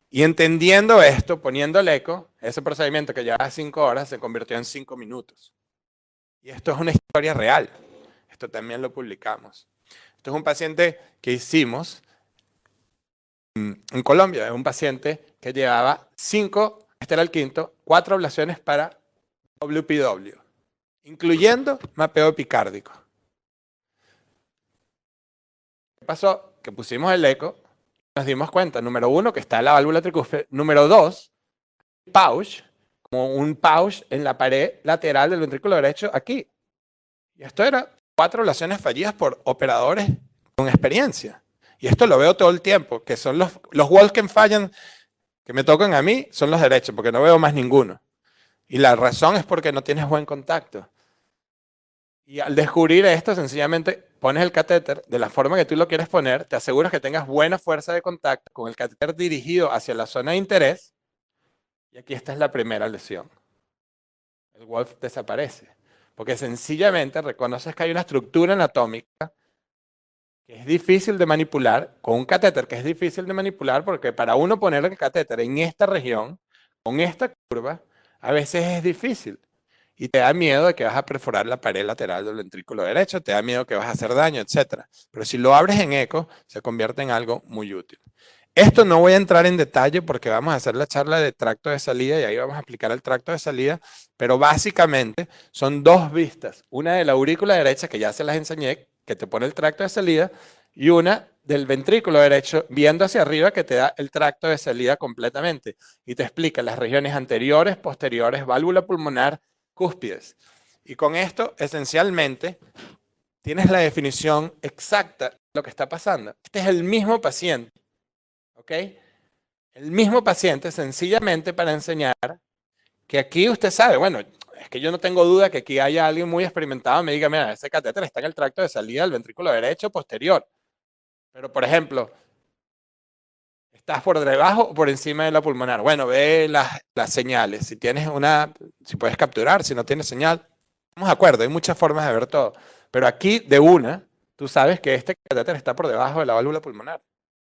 Y entendiendo esto, poniendo el eco, ese procedimiento que llevaba 5 horas se convirtió en 5 minutos. Y esto es una historia real. Esto también lo publicamos. Esto es un paciente que hicimos en Colombia. Es un paciente que llevaba 5, este era el quinto, 4 ablaciones para WPW, incluyendo mapeo epicárdico. ¿Qué pasó? Que pusimos el eco, nos dimos cuenta, número 1, que está la válvula tricúspide, número 2, pouch, como un pouch en la pared lateral del ventrículo derecho aquí. Y esto era 4 ablaciones fallidas por operadores con experiencia. Y esto lo veo todo el tiempo, que son los walls que fallan, que me tocan a mí, son los derechos, porque no veo más ninguno. Y la razón es porque no tienes buen contacto. Y al descubrir esto, sencillamente pones el catéter de la forma que tú lo quieres poner, te aseguras que tengas buena fuerza de contacto con el catéter dirigido hacia la zona de interés, y aquí esta es la primera lesión. El Wolf desaparece, porque sencillamente reconoces que hay una estructura anatómica que es difícil de manipular, con un catéter que es difícil de manipular, porque para uno poner el catéter en esta región, con esta curva, a veces es difícil. Y te da miedo de que vas a perforar la pared lateral del ventrículo derecho, te da miedo que vas a hacer daño, etc. Pero si lo abres en eco, se convierte en algo muy útil. Esto no voy a entrar en detalle porque vamos a hacer la charla de tracto de salida y ahí vamos a aplicar el tracto de salida, pero básicamente son 2 vistas, una de la aurícula derecha, que ya se las enseñé, que te pone el tracto de salida, y una del ventrículo derecho viendo hacia arriba que te da el tracto de salida completamente y te explica las regiones anteriores, posteriores, válvula pulmonar, cúspides. Y con esto, esencialmente, tienes la definición exacta de lo que está pasando. Este es el mismo paciente, ¿ok? El mismo paciente, sencillamente para enseñar que aquí usted sabe, bueno, es que yo no tengo duda que aquí haya alguien muy experimentado me diga, mira, ese catéter está en el tracto de salida del ventrículo derecho posterior. Pero, por ejemplo, ¿estás por debajo o por encima de la pulmonar? Bueno, ve las señales. Si tienes si puedes capturar, si no tienes señal, estamos de acuerdo, hay muchas formas de ver todo. Pero aquí, de una, tú sabes que este catéter está por debajo de la válvula pulmonar.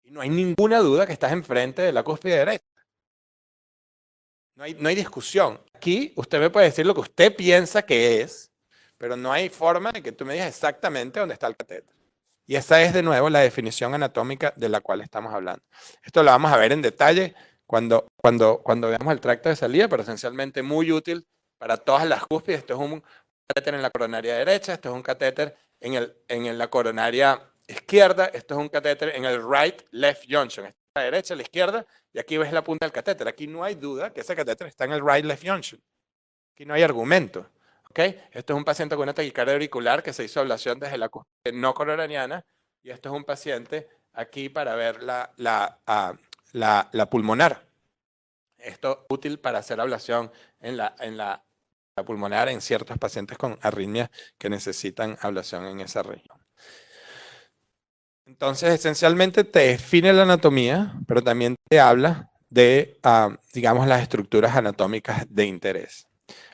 Y no hay ninguna duda que estás enfrente de la cúspide derecha. No hay discusión. Aquí usted me puede decir lo que usted piensa que es, pero no hay forma de que tú me digas exactamente dónde está el catéter. Y esa es de nuevo la definición anatómica de la cual estamos hablando. Esto lo vamos a ver en detalle cuando veamos el tracto de salida, pero esencialmente muy útil para todas las cúspides. Esto es un catéter en la coronaria derecha, esto es un catéter en la coronaria izquierda, esto es un catéter en el right-left junction. Esta es la derecha, la izquierda, y aquí ves la punta del catéter. Aquí no hay duda que ese catéter está en el right-left junction. Aquí no hay argumento. ¿Okay? Esto es un paciente con una taquicardia auricular que se hizo ablación desde la cúspide no coronariana, y esto es un paciente aquí para ver la pulmonar. Esto es útil para hacer ablación en la pulmonar en ciertos pacientes con arritmias que necesitan ablación en esa región. Entonces, esencialmente te define la anatomía, pero también te habla de, digamos, las estructuras anatómicas de interés.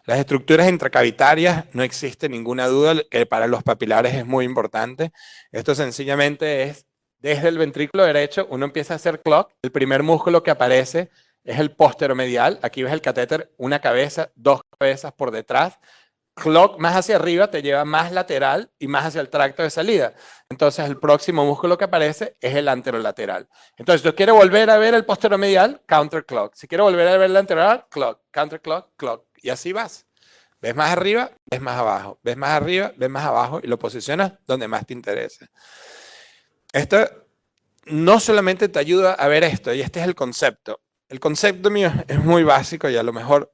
Las estructuras intracavitarias, no existe ninguna duda que para los papilares es muy importante. Esto sencillamente es, desde el ventrículo derecho, uno empieza a hacer clock. El primer músculo que aparece es el posteromedial. Aquí ves el catéter, una cabeza, 2 cabezas por detrás. Clock más hacia arriba te lleva más lateral y más hacia el tracto de salida. Entonces el próximo músculo que aparece es el anterolateral. Entonces, si tú quieres volver a ver el posteromedial, counter clock. Si quieres volver a ver el anterolateral, clock, counter clock, clock. Y así vas. Ves más arriba, ves más abajo. Ves más arriba, ves más abajo y lo posicionas donde más te interese. Esto no solamente te ayuda a ver esto, y este es el concepto. El concepto mío es muy básico y a lo mejor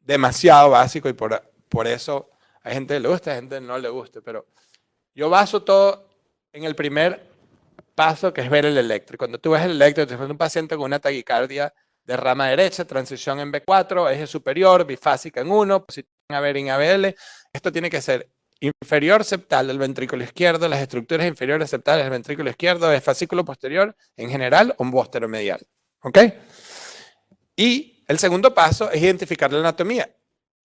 demasiado básico, y por eso a gente le gusta, a gente no le gusta, pero yo baso todo en el primer paso, que es ver el electro. Cuando tú ves el electro, te enfrentas a un paciente con una taquicardia de rama derecha, transición en B4, eje superior, bifásica en 1, posición ABR en ABL. Esto tiene que ser inferior septal del ventrículo izquierdo, las estructuras inferiores septales del ventrículo izquierdo, es fascículo posterior en general o posteromedial. ¿Ok? Y el segundo paso es identificar la anatomía.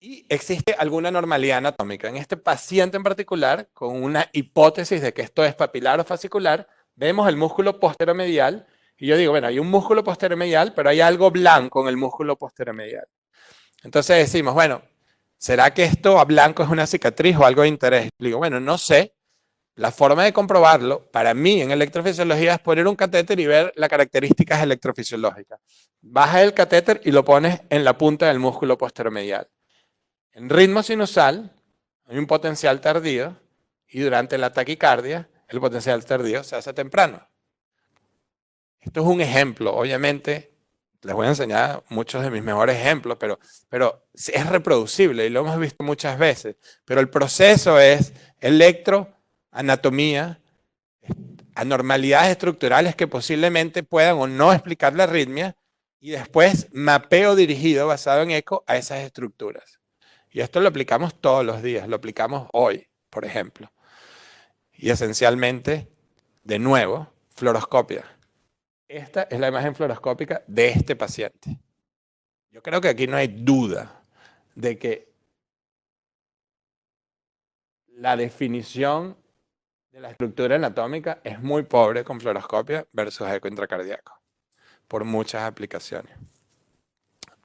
Y existe alguna normalidad anatómica. En este paciente en particular, con una hipótesis de que esto es papilar o fascicular, vemos el músculo posteromedial. Y yo digo, bueno, hay un músculo posteromedial, pero hay algo blanco en el músculo posteromedial. Entonces decimos, bueno, ¿será que esto blanco es una cicatriz o algo de interés? Digo, bueno, no sé. La forma de comprobarlo, para mí en electrofisiología, es poner un catéter y ver las características electrofisiológicas. Baja el catéter y lo pones en la punta del músculo posteromedial. En ritmo sinusal hay un potencial tardío y durante la taquicardia el potencial tardío se hace temprano. Esto es un ejemplo, obviamente, les voy a enseñar muchos de mis mejores ejemplos, pero es reproducible y lo hemos visto muchas veces. Pero el proceso es electroanatomía, anormalidades estructurales que posiblemente puedan o no explicar la arritmia y después mapeo dirigido basado en eco a esas estructuras. Y esto lo aplicamos todos los días, lo aplicamos hoy, por ejemplo. Y esencialmente, de nuevo, fluoroscopia. Esta es la imagen fluoroscópica de este paciente. Yo creo que aquí no hay duda de que la definición de la estructura anatómica es muy pobre con fluoroscopia versus eco intracardíaco, por muchas aplicaciones.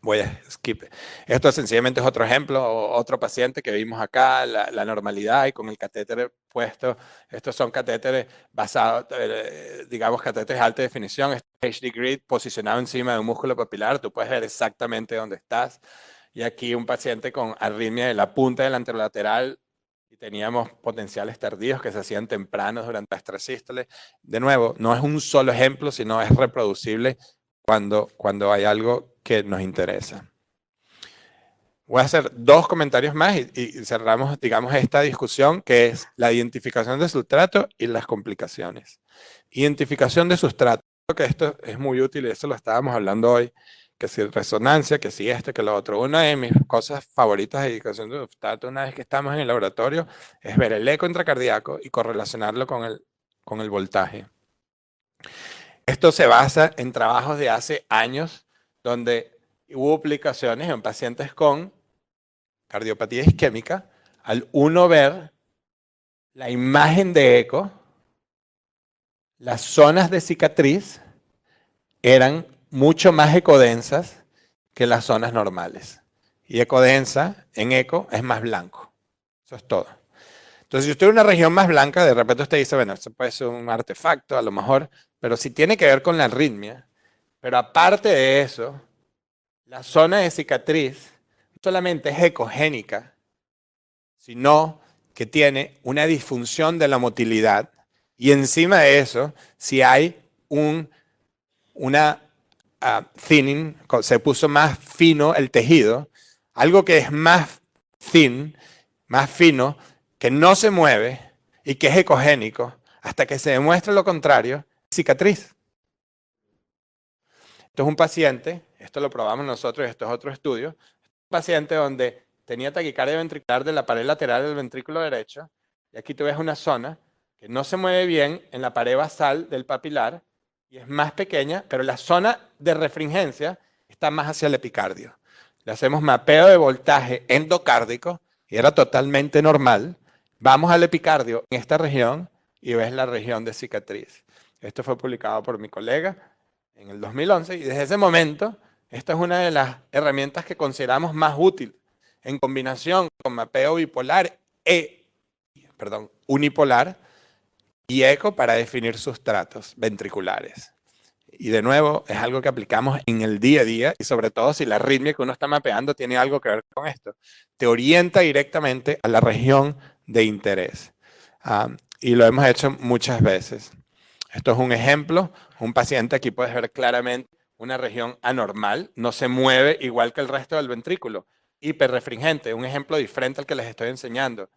Voy a skip. Esto sencillamente es otro ejemplo, otro paciente que vimos acá, la normalidad y con el catéter puesto. Estos son catéteres basados, digamos, catéteres de alta definición. Este HD grid posicionado encima de un músculo papilar. Tú puedes ver exactamente dónde estás. Y aquí un paciente con arritmia de la punta del anterolateral y teníamos potenciales tardíos que se hacían tempranos durante las extrasístoles. De nuevo, no es un solo ejemplo, sino es reproducible cuando hay algo que nos interesa. Voy a hacer dos comentarios más y cerramos, digamos, esta discusión, que es la identificación de sustrato y las complicaciones. Identificación de sustrato, que esto es muy útil y eso lo estábamos hablando hoy, que si resonancia, que si esto, que lo otro. Una de mis cosas favoritas de identificación de sustrato, una vez que estamos en el laboratorio, es ver el eco intracardíaco y correlacionarlo con el voltaje. Esto se basa en trabajos de hace años, donde hubo aplicaciones en pacientes con cardiopatía isquémica. Al uno ver la imagen de eco, las zonas de cicatriz eran mucho más ecodensas que las zonas normales. Y ecodensa en eco es más blanco. Eso es todo. Entonces, si usted tiene una región más blanca, de repente usted dice, bueno, esto puede ser un artefacto a lo mejor, pero si tiene que ver con la arritmia, pero aparte de eso, la zona de cicatriz no solamente es ecogénica, sino que tiene una disfunción de la motilidad y encima de eso, si hay una thinning, se puso más fino el tejido, algo que es más thin, más fino, que no se mueve y que es ecogénico, hasta que se demuestre lo contrario, cicatriz. Esto es un paciente, esto lo probamos nosotros, esto es otro estudio, un paciente donde tenía taquicardia ventricular de la pared lateral del ventrículo derecho, y aquí tú ves una zona que no se mueve bien en la pared basal del papilar, y es más pequeña, pero la zona de refringencia está más hacia el epicardio. Le hacemos mapeo de voltaje endocárdico, y era totalmente normal. Vamos al epicardio en esta región, y ves la región de cicatriz. Esto fue publicado por mi colega en el 2011 y desde ese momento esta es una de las herramientas que consideramos más útil en combinación con mapeo bipolar unipolar y eco para definir sustratos ventriculares. Y de nuevo, es algo que aplicamos en el día a día y sobre todo si la arritmia que uno está mapeando tiene algo que ver con esto. Te orienta directamente a la región de interés. Y lo hemos hecho muchas veces. Esto es un ejemplo. Un paciente, aquí puedes ver claramente una región anormal, no se mueve igual que el resto del ventrículo. Hiperrefringente, un ejemplo diferente al que les estoy enseñando.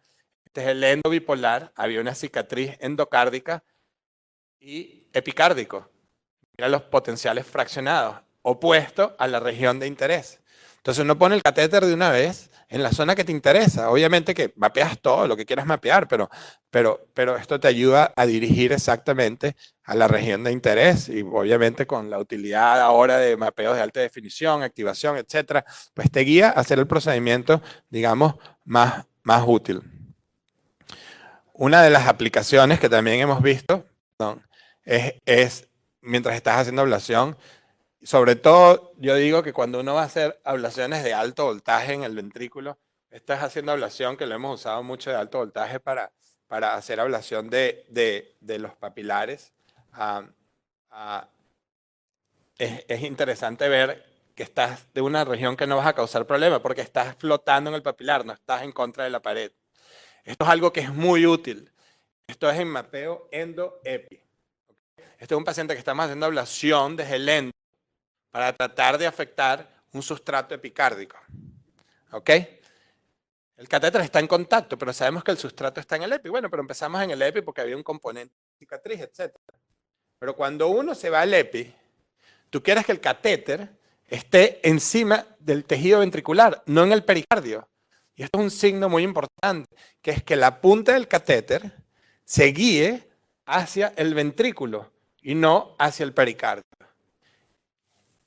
Este es el endobipolar, había una cicatriz endocárdica y epicárdico. Mira los potenciales fraccionados, opuesto a la región de interés. Entonces uno pone el catéter de una vez en la zona que te interesa. Obviamente que mapeas todo lo que quieras mapear, pero esto te ayuda a dirigir exactamente a la región de interés y obviamente con la utilidad ahora de mapeos de alta definición, activación, etcétera, pues te guía a hacer el procedimiento, digamos, más útil. Una de las aplicaciones que también hemos visto, ¿no?, es mientras estás haciendo ablación. Sobre todo, yo digo que cuando uno va a hacer ablaciones de alto voltaje en el ventrículo, estás haciendo ablación, que lo hemos usado mucho de alto voltaje para hacer ablación de los papilares. Es interesante ver que estás de una región que no vas a causar problema, porque estás flotando en el papilar, no estás en contra de la pared. Esto es algo que es muy útil. Esto es en mapeo endo-epi. Este es un paciente que estamos haciendo ablación desde el endo para tratar de afectar un sustrato epicárdico. ¿Ok? El catéter está en contacto, pero sabemos que el sustrato está en el epi. Bueno, pero empezamos en el epi porque había un componente de cicatriz, etc. Pero cuando uno se va al epi, tú quieres que el catéter esté encima del tejido ventricular, no en el pericardio. Y esto es un signo muy importante, que es que la punta del catéter se guíe hacia el ventrículo y no hacia el pericardio.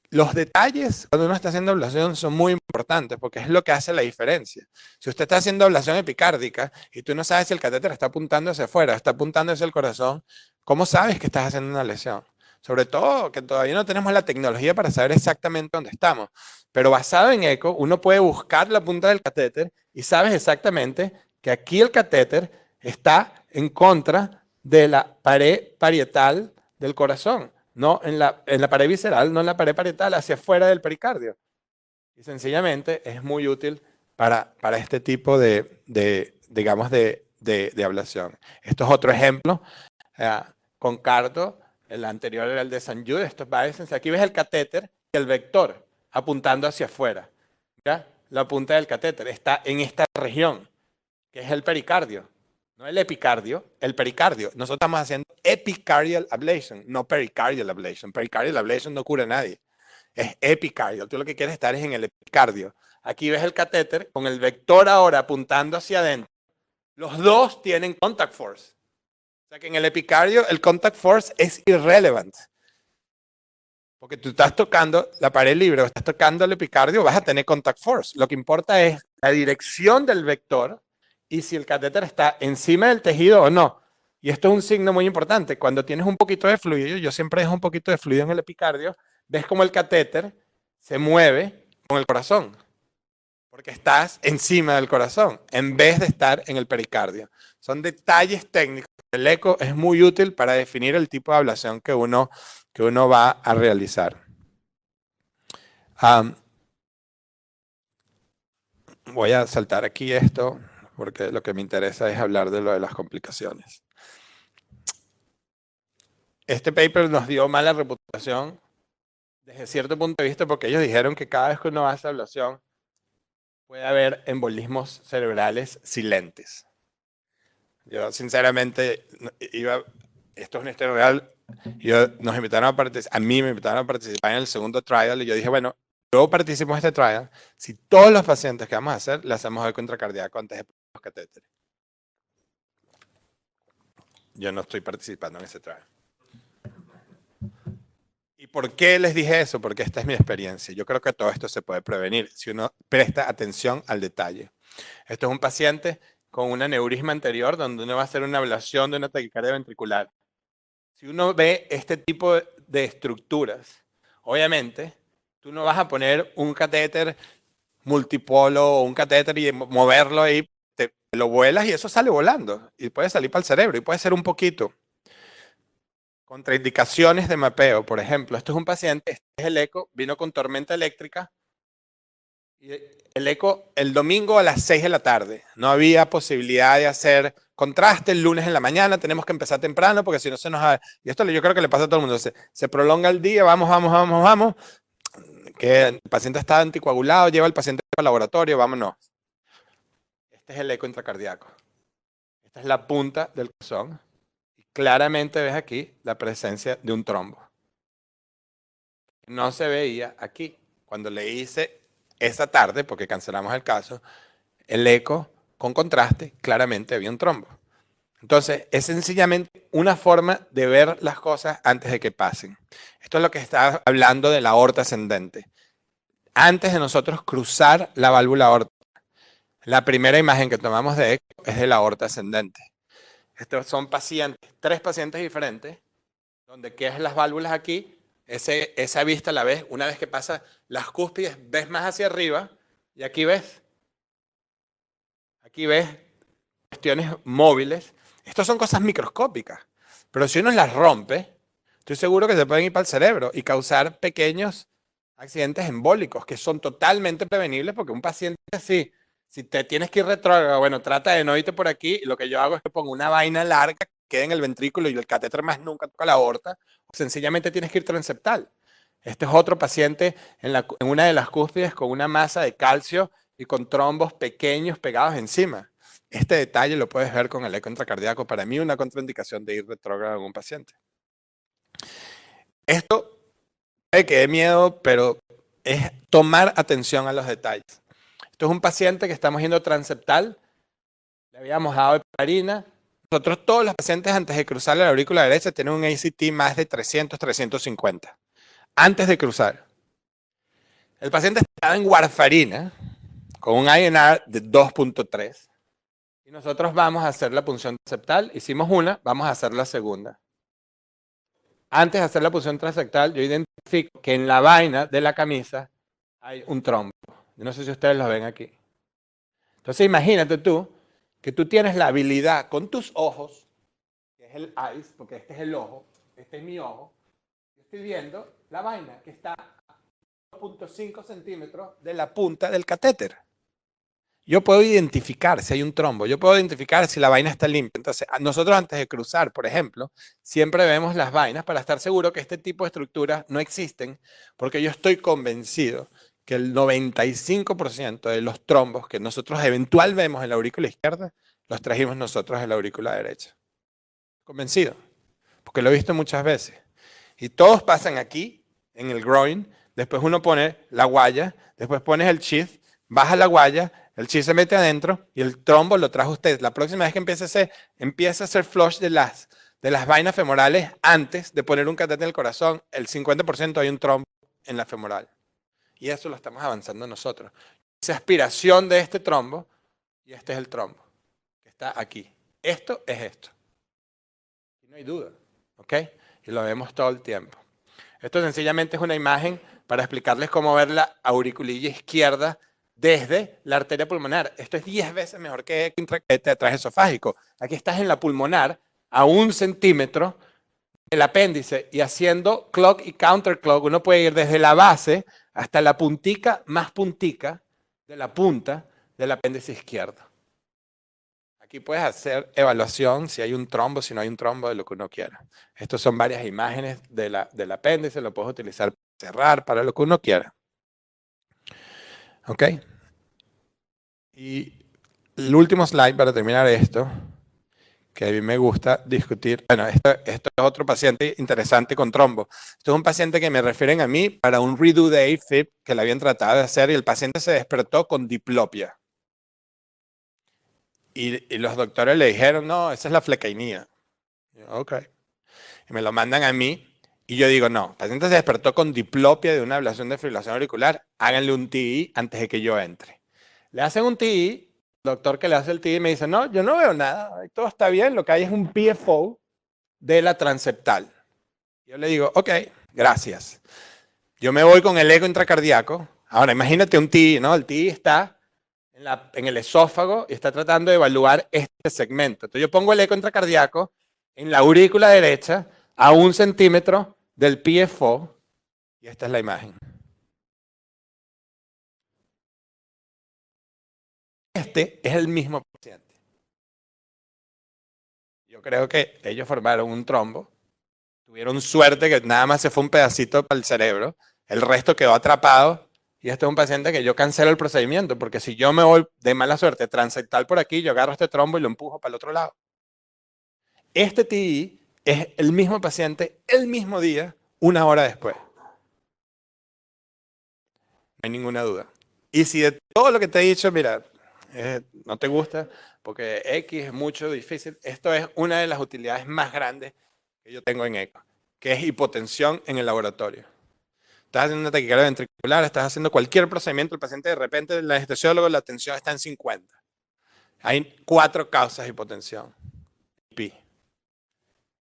Los detalles cuando uno está haciendo ablación son muy importantes porque es lo que hace la diferencia. Si usted está haciendo ablación epicárdica y tú no sabes si el catéter está apuntando hacia afuera, está apuntando hacia el corazón, ¿cómo sabes que estás haciendo una lesión? Sobre todo que todavía no tenemos la tecnología para saber exactamente dónde estamos. Pero basado en eco, uno puede buscar la punta del catéter y sabes exactamente que aquí el catéter está en contra de la pared parietal del corazón. No en la pared visceral, no en la pared parietal, hacia afuera del pericardio. Y sencillamente es muy útil para este tipo digamos, de ablación. Esto es otro ejemplo. Con Cardo, el anterior era el de St. Jude. Esto es aquí ves el catéter y el vector apuntando hacia afuera. ¿Ya? La punta del catéter está en esta región, que es el pericardio. No el epicardio, el pericardio. Nosotros estamos haciendo epicardial ablation, no pericardial ablation. Pericardial ablation no cura a nadie. Es epicardial. Tú lo que quieres estar es en el epicardio. Aquí ves el catéter con el vector ahora apuntando hacia adentro. Los dos tienen contact force. O sea que en el epicardio el contact force es irrelevant. Porque tú estás tocando la pared libre o estás tocando el epicardio, vas a tener contact force. Lo que importa es la dirección del vector y si el catéter está encima del tejido o no. Y esto es un signo muy importante. Cuando tienes un poquito de fluido, yo siempre dejo un poquito de fluido en el epicardio, ves como el catéter se mueve con el corazón. Porque estás encima del corazón, en vez de estar en el pericardio. Son detalles técnicos. El eco es muy útil para definir el tipo de ablación que uno va a realizar. Voy a saltar aquí esto, porque lo que me interesa es hablar de lo de las complicaciones. Este paper nos dio mala reputación desde cierto punto de vista porque ellos dijeron que cada vez que uno hace ablación puede haber embolismos cerebrales silentes. Yo sinceramente esto es una historia real, nos invitaron a mí me invitaron a participar en el segundo trial y yo dije, bueno, yo participo en este trial si todos los pacientes que vamos a hacer le hacemos eco intracardíaco antes de los catéteres. Yo no estoy participando en ese trial. ¿Y por qué les dije eso? Porque esta es mi experiencia. Yo creo que todo esto se puede prevenir si uno presta atención al detalle. Esto es un paciente con un aneurisma anterior donde uno va a hacer una ablación de una taquicardia ventricular. Si uno ve este tipo de estructuras, obviamente, tú no vas a poner un catéter multipolo o un catéter y moverlo ahí, te lo vuelas y eso sale volando. Y puede salir para el cerebro y puede ser un poquito. Contraindicaciones de mapeo, por ejemplo, esto es un paciente, este es el eco, vino con tormenta eléctrica. Y el eco el domingo a las 6 de la tarde. No había posibilidad de hacer contraste el lunes en la mañana. Tenemos que empezar temprano porque si no se nos... Y esto yo creo que le pasa a todo el mundo. Se prolonga el día, vamos. Que el paciente está anticoagulado, lleva al paciente al laboratorio, vámonos. Este es el eco intracardíaco. Esta es la punta del corazón. Y claramente ves aquí la presencia de un trombo. No se veía aquí. Cuando le hice esa tarde, porque cancelamos el caso, el eco con contraste, claramente había un trombo. Entonces, es sencillamente una forma de ver las cosas antes de que pasen. Esto es lo que está hablando de la aorta ascendente. Antes de nosotros cruzar la válvula aórtica, la primera imagen que tomamos de eco es de la aorta ascendente. Estos son pacientes, 3 pacientes diferentes, donde quedas las válvulas aquí, esa vista la ves, una vez que pasa las cúspides, ves más hacia arriba, y aquí ves cuestiones móviles. Estas son cosas microscópicas, pero si uno las rompe, estoy seguro que se pueden ir para el cerebro y causar pequeños accidentes embólicos que son totalmente prevenibles, porque un paciente así, si te tienes que ir retrógrado, bueno, trata de no irte por aquí, y lo que yo hago es que pongo una vaina larga que quede en el ventrículo y el catéter más nunca toca la aorta, o sencillamente tienes que ir transeptal. Este es otro paciente en una de las cúspides con una masa de calcio y con trombos pequeños pegados encima. Este detalle lo puedes ver con el eco intracardíaco. Para mí, una contraindicación de ir retrógrado en un paciente. Esto puede que dé miedo, pero es tomar atención a los detalles. Esto es un paciente que estamos yendo transeptal. Le habíamos dado heparina. Nosotros, todos los pacientes, antes de cruzar la aurícula derecha, tienen un ACT más de 300, 350. Antes de cruzar. El paciente estaba en warfarina, con un INR de 2.3. Y nosotros vamos a hacer la punción transeptal. Hicimos una, vamos a hacer la segunda. Antes de hacer la punción transeptal, yo identifico que en la vaina de la camisa hay un trombo. Yo no sé si ustedes lo ven aquí. Entonces imagínate tú que tú tienes la habilidad con tus ojos, que es el iris, porque este es el ojo, este es mi ojo. Yo estoy viendo la vaina que está a 2.5 centímetros de la punta del catéter. Yo puedo identificar si hay un trombo, yo puedo identificar si la vaina está limpia. Entonces, nosotros antes de cruzar, por ejemplo, siempre vemos las vainas para estar seguro que este tipo de estructuras no existen, porque yo estoy convencido que el 95% de los trombos que nosotros eventualmente vemos en la aurícula izquierda, los trajimos nosotros en la aurícula derecha. Convencido, porque lo he visto muchas veces. Y todos pasan aquí, en el groin, después uno pone la guaya, después pones el sheath, baja la guaya, el chi se mete adentro y el trombo lo trajo usted. La próxima vez que empiece a hacer flush de las vainas femorales antes de poner un catéter en el corazón, el 50% hay un trombo en la femoral. Y eso lo estamos avanzando nosotros. Esa aspiración de este trombo, y este es el trombo, que está aquí. Esto es esto. Y no hay duda, ¿ok? Y lo vemos todo el tiempo. Esto sencillamente es una imagen para explicarles cómo ver la auriculilla izquierda desde la arteria pulmonar. Esto es 10 veces mejor que atrás esofágico. Aquí estás en la pulmonar a 1 centímetro del apéndice y haciendo clock y counterclock uno puede ir desde la base hasta la puntica más puntica de la punta del apéndice izquierdo. Aquí puedes hacer evaluación si hay un trombo, si no hay un trombo, de lo que uno quiera. Estas son varias imágenes del apéndice, lo puedes utilizar para cerrar, para lo que uno quiera. ¿Ok? Y el último slide para terminar esto, que a mí me gusta discutir. Bueno, esto es otro paciente interesante con trombo. Esto es un paciente que me refieren a mí para un redo de AFib que le habían tratado de hacer y el paciente se despertó con diplopia. Y los doctores le dijeron, no, esa es la flecainía. Ok. Y me lo mandan a mí y yo digo, no, el paciente se despertó con diplopia de una ablación de fibrilación auricular, háganle un TI antes de que yo entre. Le hacen un TI, el doctor que le hace el TI me dice, no, yo no veo nada, todo está bien, lo que hay es un PFO de la transeptal. Yo le digo, ok, gracias. Yo me voy con el eco intracardíaco. Ahora, imagínate un TI, ¿no? El TI está en el esófago y está tratando de evaluar este segmento. Entonces yo pongo el eco intracardíaco en la aurícula derecha a 1 centímetro del PFO y esta es la imagen. Este es el mismo paciente. Yo creo que ellos formaron un trombo, tuvieron suerte que nada más se fue un pedacito para el cerebro, el resto quedó atrapado y este es un paciente que yo cancelo el procedimiento porque si yo me voy de mala suerte transectal por aquí, yo agarro este trombo y lo empujo para el otro lado. Este TI es el mismo paciente, el mismo día, 1 hora después. No hay ninguna duda. Y si de todo lo que te he dicho, mira, no te gusta, porque X es mucho difícil, esto es una de las utilidades más grandes que yo tengo en ECO, que es hipotensión en el laboratorio. Estás haciendo una taquicardia ventricular, estás haciendo cualquier procedimiento, el paciente de repente, el anestesiólogo, la tensión está en 50. Hay 4 causas de hipotensión. Pi.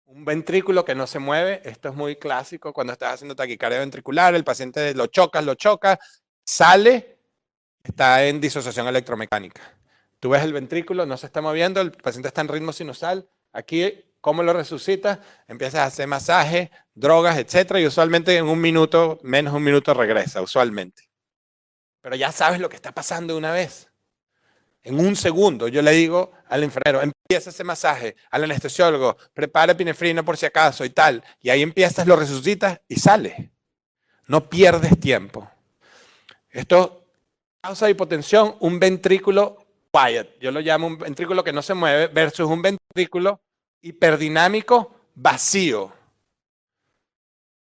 Un ventrículo que no se mueve, esto es muy clásico cuando estás haciendo taquicardia ventricular, el paciente lo choca, sale, está en disociación electromecánica. Tú ves el ventrículo, no se está moviendo, el paciente está en ritmo sinusal. Aquí, ¿cómo lo resucitas? Empiezas a hacer masaje, drogas, etcétera, y usualmente en 1 minuto, menos de 1 minuto regresa, usualmente. Pero ya sabes lo que está pasando de una vez. En 1 segundo yo le digo al enfermero, empieza ese masaje, al anestesiólogo, prepara epinefrina por si acaso y tal. Y ahí empiezas, lo resucitas y sales. No pierdes tiempo. Esto causa hipotensión, un ventrículo quiet. Yo lo llamo un ventrículo que no se mueve versus un ventrículo hiperdinámico vacío.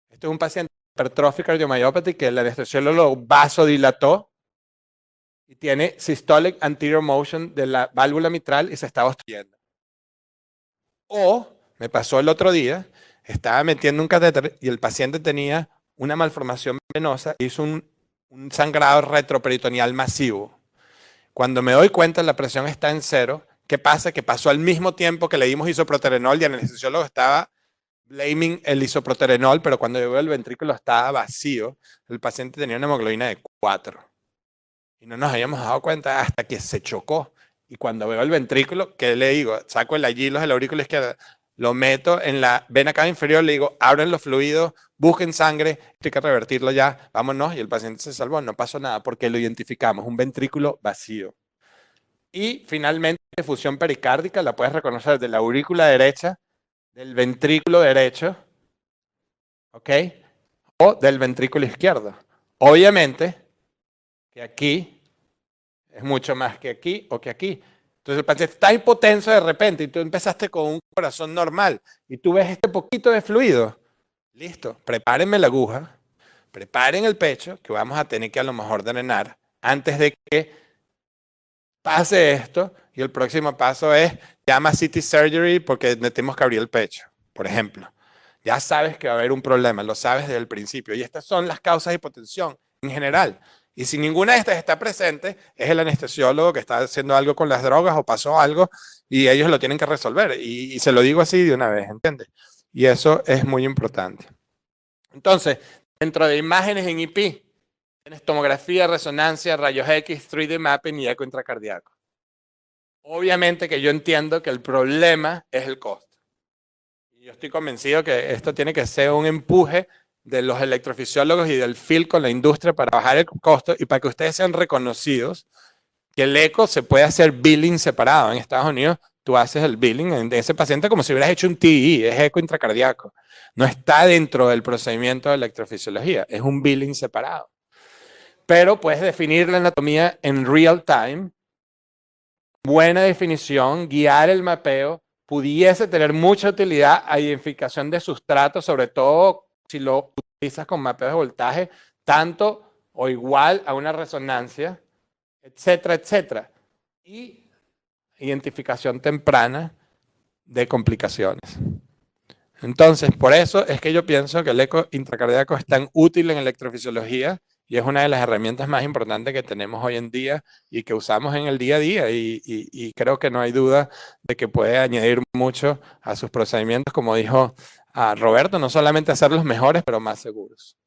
Este es un paciente hipertrophic cardiomyopathy que el anestesiólogo lo vasodilató y tiene systolic anterior motion de la válvula mitral y se está obstruyendo. O me pasó el otro día, estaba metiendo un catéter y el paciente tenía una malformación venosa, hizo un sangrado retroperitoneal masivo. Cuando me doy cuenta la presión está en 0, ¿qué pasa? Que pasó al mismo tiempo que le dimos isoproterenol y el anestesiólogo estaba blaming el isoproterenol, pero cuando yo veo el ventrículo estaba vacío, el paciente tenía una hemoglobina de 4. Y no nos habíamos dado cuenta hasta que se chocó. Y cuando veo el ventrículo, ¿qué le digo? Saco el agilos del aurículo izquierdo, lo meto en la vena cava inferior, le digo, abren los fluidos, busquen sangre, esto hay que revertirlo ya, vámonos. Y el paciente se salvó, no pasó nada porque lo identificamos, un ventrículo vacío. Y finalmente, fusión pericárdica, la puedes reconocer de la aurícula derecha, del ventrículo derecho, ¿ok? O del ventrículo izquierdo. Obviamente, que aquí es mucho más que aquí o que aquí. Entonces el paciente está hipotenso de repente y tú empezaste con un corazón normal y tú ves este poquito de fluido. Listo, prepárenme la aguja, preparen el pecho, que vamos a tener que a lo mejor drenar antes de que pase esto. Y el próximo paso es, llama CT surgery porque tenemos que abrir el pecho, por ejemplo. Ya sabes que va a haber un problema, lo sabes desde el principio. Y estas son las causas de hipotensión en general. Y si ninguna de estas está presente, es el anestesiólogo que está haciendo algo con las drogas o pasó algo y ellos lo tienen que resolver. Y se lo digo así de una vez, ¿entiendes? Y eso es muy importante. Entonces, dentro de imágenes en IP, tienes tomografía, resonancia, rayos X, 3D mapping y eco intracardíaco. Obviamente que yo entiendo que el problema es el costo. Y yo estoy convencido que esto tiene que ser un empuje de los electrofisiólogos y del field con la industria para bajar el costo y para que ustedes sean reconocidos que el eco se puede hacer billing separado. En Estados Unidos tú haces el billing de ese paciente como si hubieras hecho un TI, es eco intracardíaco. No está dentro del procedimiento de electrofisiología, es un billing separado. Pero puedes definir la anatomía en real time, buena definición, guiar el mapeo, pudiese tener mucha utilidad a identificación de sustratos, sobre todo si lo utilizas con mapeos de voltaje, tanto o igual a una resonancia, etcétera, etcétera. Y identificación temprana de complicaciones. Entonces, por eso es que yo pienso que el eco intracardíaco es tan útil en electrofisiología y es una de las herramientas más importantes que tenemos hoy en día y que usamos en el día a día y creo que no hay duda de que puede añadir mucho a sus procedimientos, como dijo Roberto, no solamente hacerlos mejores, pero más seguros.